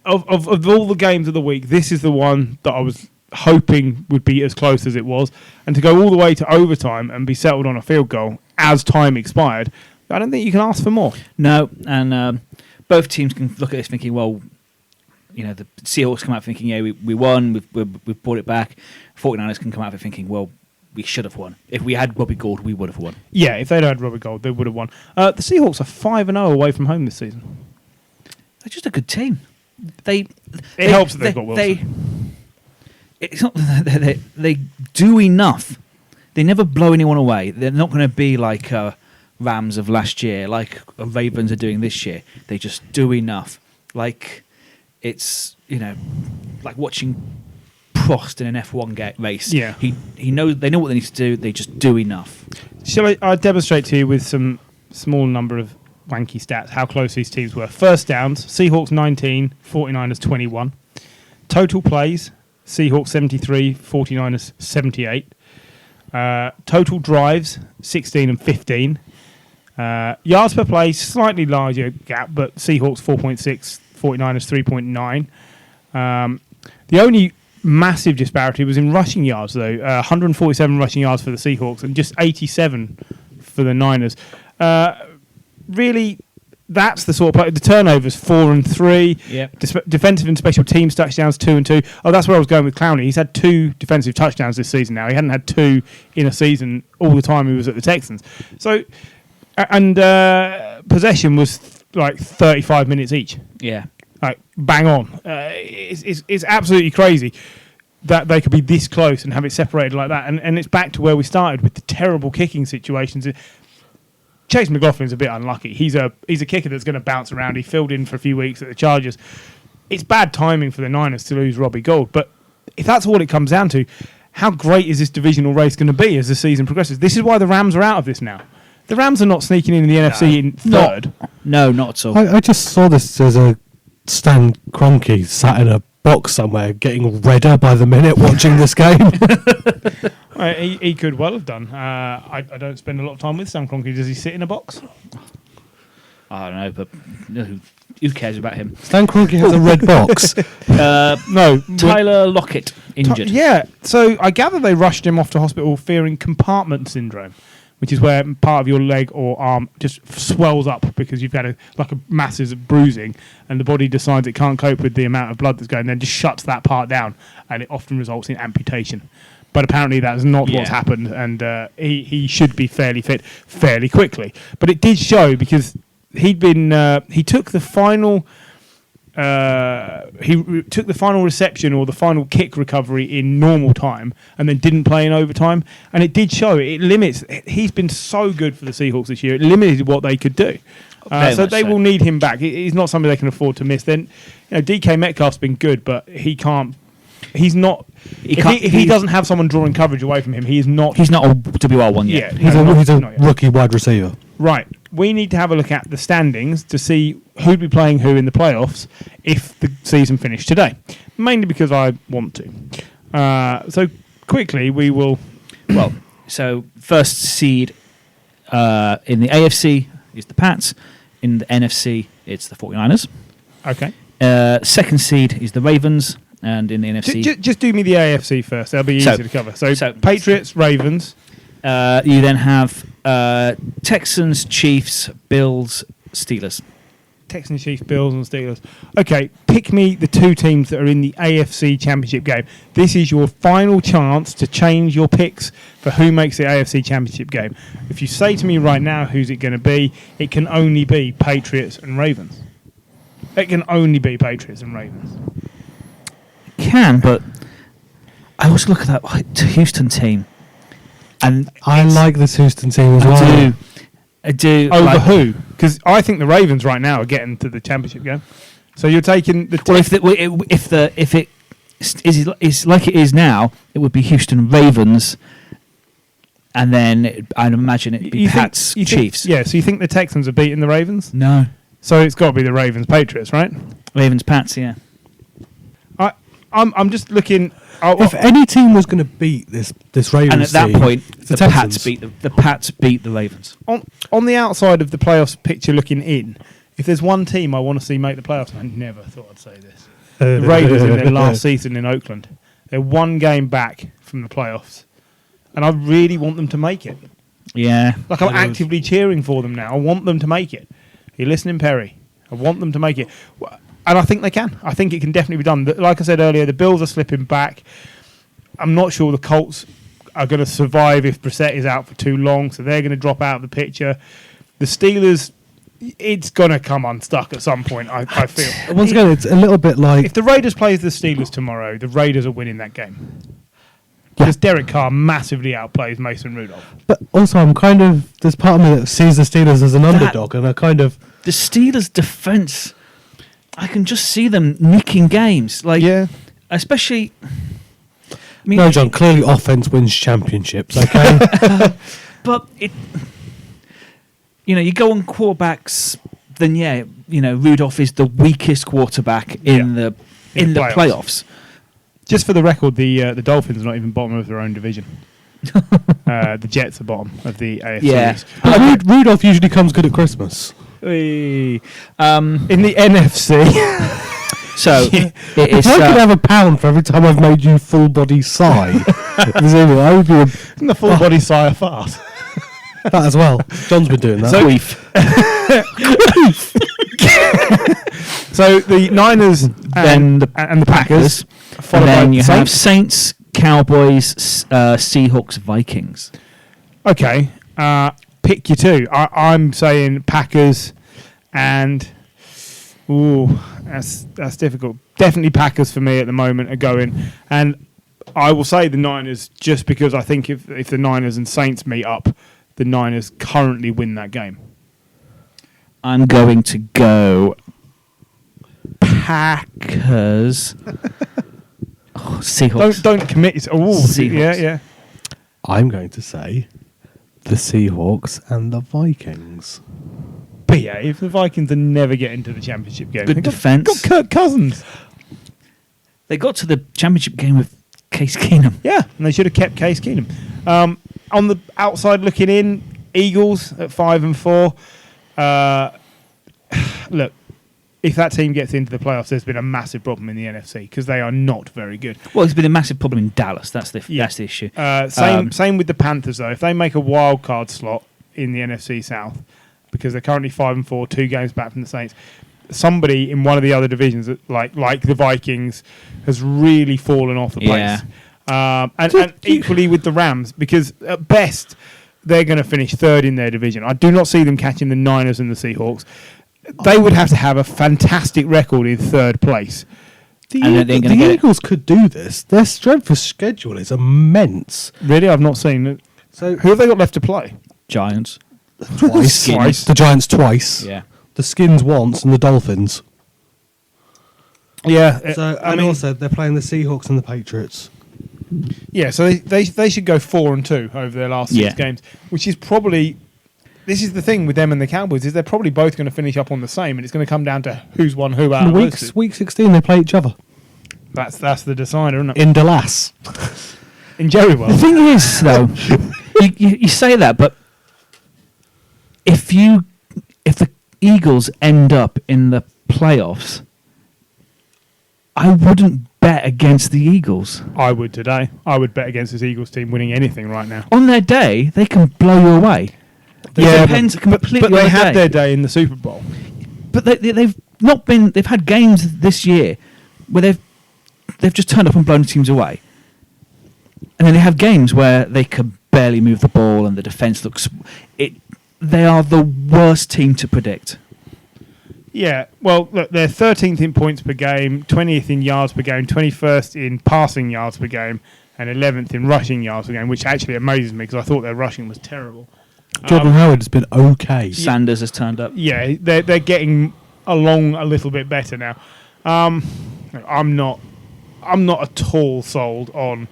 of all the games of the week, this is the one that I was hoping would be as close as it was, and to go all the way to overtime and be settled on a field goal as time expired, I don't think you can ask for more. No, and both teams can look at this thinking, well, the Seahawks come out thinking, yeah, we won, we've brought it back. 49ers can come out thinking, well, we should have won. If we had Robbie Gould, we would have won. Yeah, if they'd had Robbie Gould, they would have won. The Seahawks are 5-0 away from home this season. They're just a good team. It helps that they've got Wilson. It's not they do enough. They never blow anyone away. They're not going to be like Rams of last year, like Ravens are doing this year. They just do enough. Like it's like watching Prost in an F1 race. Yeah, they know what they need to do. They just do enough. Shall I demonstrate to you with some small number of wanky stats how close these teams were? First downs: Seahawks 19, 49ers 21. Total plays: Seahawks 73, 49ers 78. Total drives, 16 and 15. Yards per play, slightly larger gap, but Seahawks 4.6, 49ers 3.9. The only massive disparity was in rushing yards, though. 147 rushing yards for the Seahawks and just 87 for the Niners. Really, that's the sort of play. The turnovers 4 and 3. Yep. Defensive and special teams touchdowns 2 and 2. Oh, that's where I was going with Clowney. He's had 2 defensive touchdowns this season now. He hadn't had 2 in a season all the time he was at the Texans. So, and possession was like 35 minutes each. Yeah. Like bang on. It's absolutely crazy that they could be this close and have it separated like that. And it's back to where we started with the terrible kicking situations. Chase McClaughlin is a bit unlucky. He's a kicker that's going to bounce around. He filled in for a few weeks at the Chargers. It's bad timing for the Niners to lose Robbie Gould. But if that's all it comes down to, how great is this divisional race going to be as the season progresses? This is why the Rams are out of this now. The Rams are not sneaking in the NFC in third. No, not at all. I just saw this as a Stan Kroenke sat in a box somewhere getting redder by the minute watching this game. He could well have done. I don't spend a lot of time with Stan Kroenke. Does he sit in a box? I don't know, but who cares about him? Stan Kroenke has a red box. No, Tyler Lockett injured. Yeah, so I gather they rushed him off to hospital fearing compartment syndrome, which is where part of your leg or arm just swells up because you've had a massive bruising, and the body decides it can't cope with the amount of blood that's going, then just shuts that part down, and it often results in amputation. But apparently that's not what's happened, and he should be fairly fit fairly quickly. But it did show because he took the final took the final reception or the final kick recovery in normal time and then didn't play in overtime, and it did show. It limits. He's been so good for the Seahawks this year. It limited what they could do. So they will need him back. He's not somebody they can afford to miss. Then, DK Metcalf's been good, but he can't. He's not. If he doesn't have someone drawing coverage away from him, he's not. He's not a WR1 yet. Yeah, he's a rookie wide receiver. Right. We need to have a look at the standings to see who'd be playing who in the playoffs if the season finished today. Mainly because I want to. So quickly we will. Well, so first seed in the AFC is the Pats. In the NFC, it's the 49ers. Okay. Second seed is the Ravens. And in the NFC... Just do me the AFC first. That'll be easy to cover. So Patriots, Ravens. You then have Texans, Chiefs, Bills, Steelers. Texans, Chiefs, Bills and Steelers. Okay, pick me the two teams that are in the AFC Championship game. This is your final chance to change your picks for who makes the AFC Championship game. If you say to me right now who's it going to be, it can only be Patriots and Ravens. It can only be Patriots and Ravens. Can, but I always look at that Houston team, and I like this Houston team as well. I do. Over who? Because I think the Ravens right now are getting to the championship game. So you're taking the. If it is like it is now, it would be Houston Ravens, and then I'd imagine it'd be Pats Chiefs. So you think the Texans are beating the Ravens? No. So it's got to be the Ravens Patriots, right? Ravens Pats, yeah. I'm just looking. If any team was going to beat this Ravens and at that team, point, the Texans. Pats beat the Ravens. On the outside of the playoffs picture, looking in, if there's one team I want to see make the playoffs, I never thought I'd say this. The Raiders in their last season in Oakland, they're one game back from the playoffs, and I really want them to make it. Yeah, I'm actively cheering for them now. I want them to make it. Are you listening, Perry? I want them to make it. And I think they can. I think it can definitely be done. Like I said earlier, the Bills are slipping back. I'm not sure the Colts are going to survive if Brissett is out for too long, so they're going to drop out of the picture. The Steelers, it's going to come unstuck at some point, I feel. Once again, it's a little bit like... If the Raiders plays the Steelers tomorrow, the Raiders are winning that game. Because Derek Carr massively outplays Mason Rudolph. But also, there's part of me that sees the Steelers as an underdog, and I kind of... The Steelers' defense... I can just see them nicking games, especially. I mean, no, John. Clearly, offense wins championships. Okay, but you go on quarterbacks. Then Rudolph is the weakest quarterback in the playoffs. Just for the record, the Dolphins are not even bottom of their own division. The Jets are bottom of the AFC. Yeah, Rudolph usually comes good at Christmas. In the NFC. So if I could have £1 for every time I've made you full body sigh, I would be Isn't the full body sigh a fart? That as well. John's been doing that. So the Niners and the Packers, and then you have Saints, Cowboys, Seahawks, Vikings. Okay. Pick your two. I'm saying Packers and that's difficult. Definitely Packers for me at the moment are going, and I will say the Niners just because I think if the Niners and Saints meet up, the Niners currently win that game. I'm going to go Packers. Seahawks. Don't commit. Seahawks. Yeah. I'm going to say the Seahawks and the Vikings. But yeah, if the Vikings are never getting to the championship game. Good defense. Got Kirk Cousins. They got to the championship game with Case Keenum. Yeah, and they should have kept Case Keenum. On the outside looking in, Eagles at 5-4. look, if that team gets into the playoffs, there's been a massive problem in the NFC because they are not very good. Well, it's been a massive problem in Dallas. That's the issue. Same with the Panthers though. If they make a wild card slot in the NFC South, because they're currently 5-4, 2 games back from the Saints, somebody in one of the other divisions, like the Vikings, has really fallen off the pace. And equally with the Rams, because at best they're going to finish third in their division. I do not see them catching the Niners and the Seahawks. They would have to have a fantastic record in third place. The Eagles could do this. Their strength of schedule is immense. Really? I've not seen it. So who have they got left to play? Giants. Twice. The Giants twice. Yeah. The Skins once and the Dolphins. Yeah. So, and also they're playing the Seahawks and the Patriots. Yeah, so they should go 4-2 over their last 6 games, which is probably... This is the thing with them and the Cowboys, is they're probably both going to finish up on the same, and it's going to come down to who's won who out. Week 16 they play each other. That's the decider, isn't it? In Dallas. In Jerrywell. The thing is, though, you say that, but if the Eagles end up in the playoffs, I wouldn't bet against the Eagles. I would today. I would bet against this Eagles team winning anything right now. On their day, they can blow you away. It depends completely but they on had their day in the Super Bowl. But they've not been. They've had games this year where they've just turned up and blown teams away, and then they have games where they can barely move the ball and the defense looks. They are the worst team to predict. Yeah, well, look, they're 13th in points per game, 20th in yards per game, 21st in passing yards per game, and 11th in rushing yards per game, which actually amazes me because I thought their rushing was terrible. Jordan Howard has been okay. Sanders has turned up. Yeah, they're getting along a little bit better now. I'm not at all sold on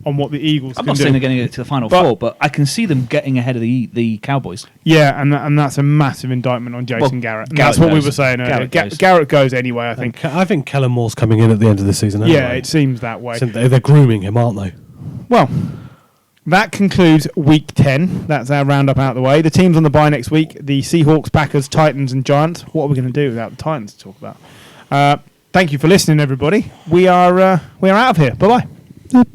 what the Eagles I'm can not do. saying they're going to get to the Final Four, but I can see them getting ahead of the Cowboys. Yeah, and that's a massive indictment on Jason Garrett. And that's what we were saying earlier. Garrett goes anyway, I think. I think Kellen Moore's coming in at the end of the season anyway. Yeah, it seems that way. So they're grooming him, aren't they? Well, that concludes Week 10. That's our roundup out of the way. The teams on the bye next week, the Seahawks, Packers, Titans and Giants. What are we going to do without the Titans to talk about? Thank you for listening, everybody. We are out of here. Bye-bye.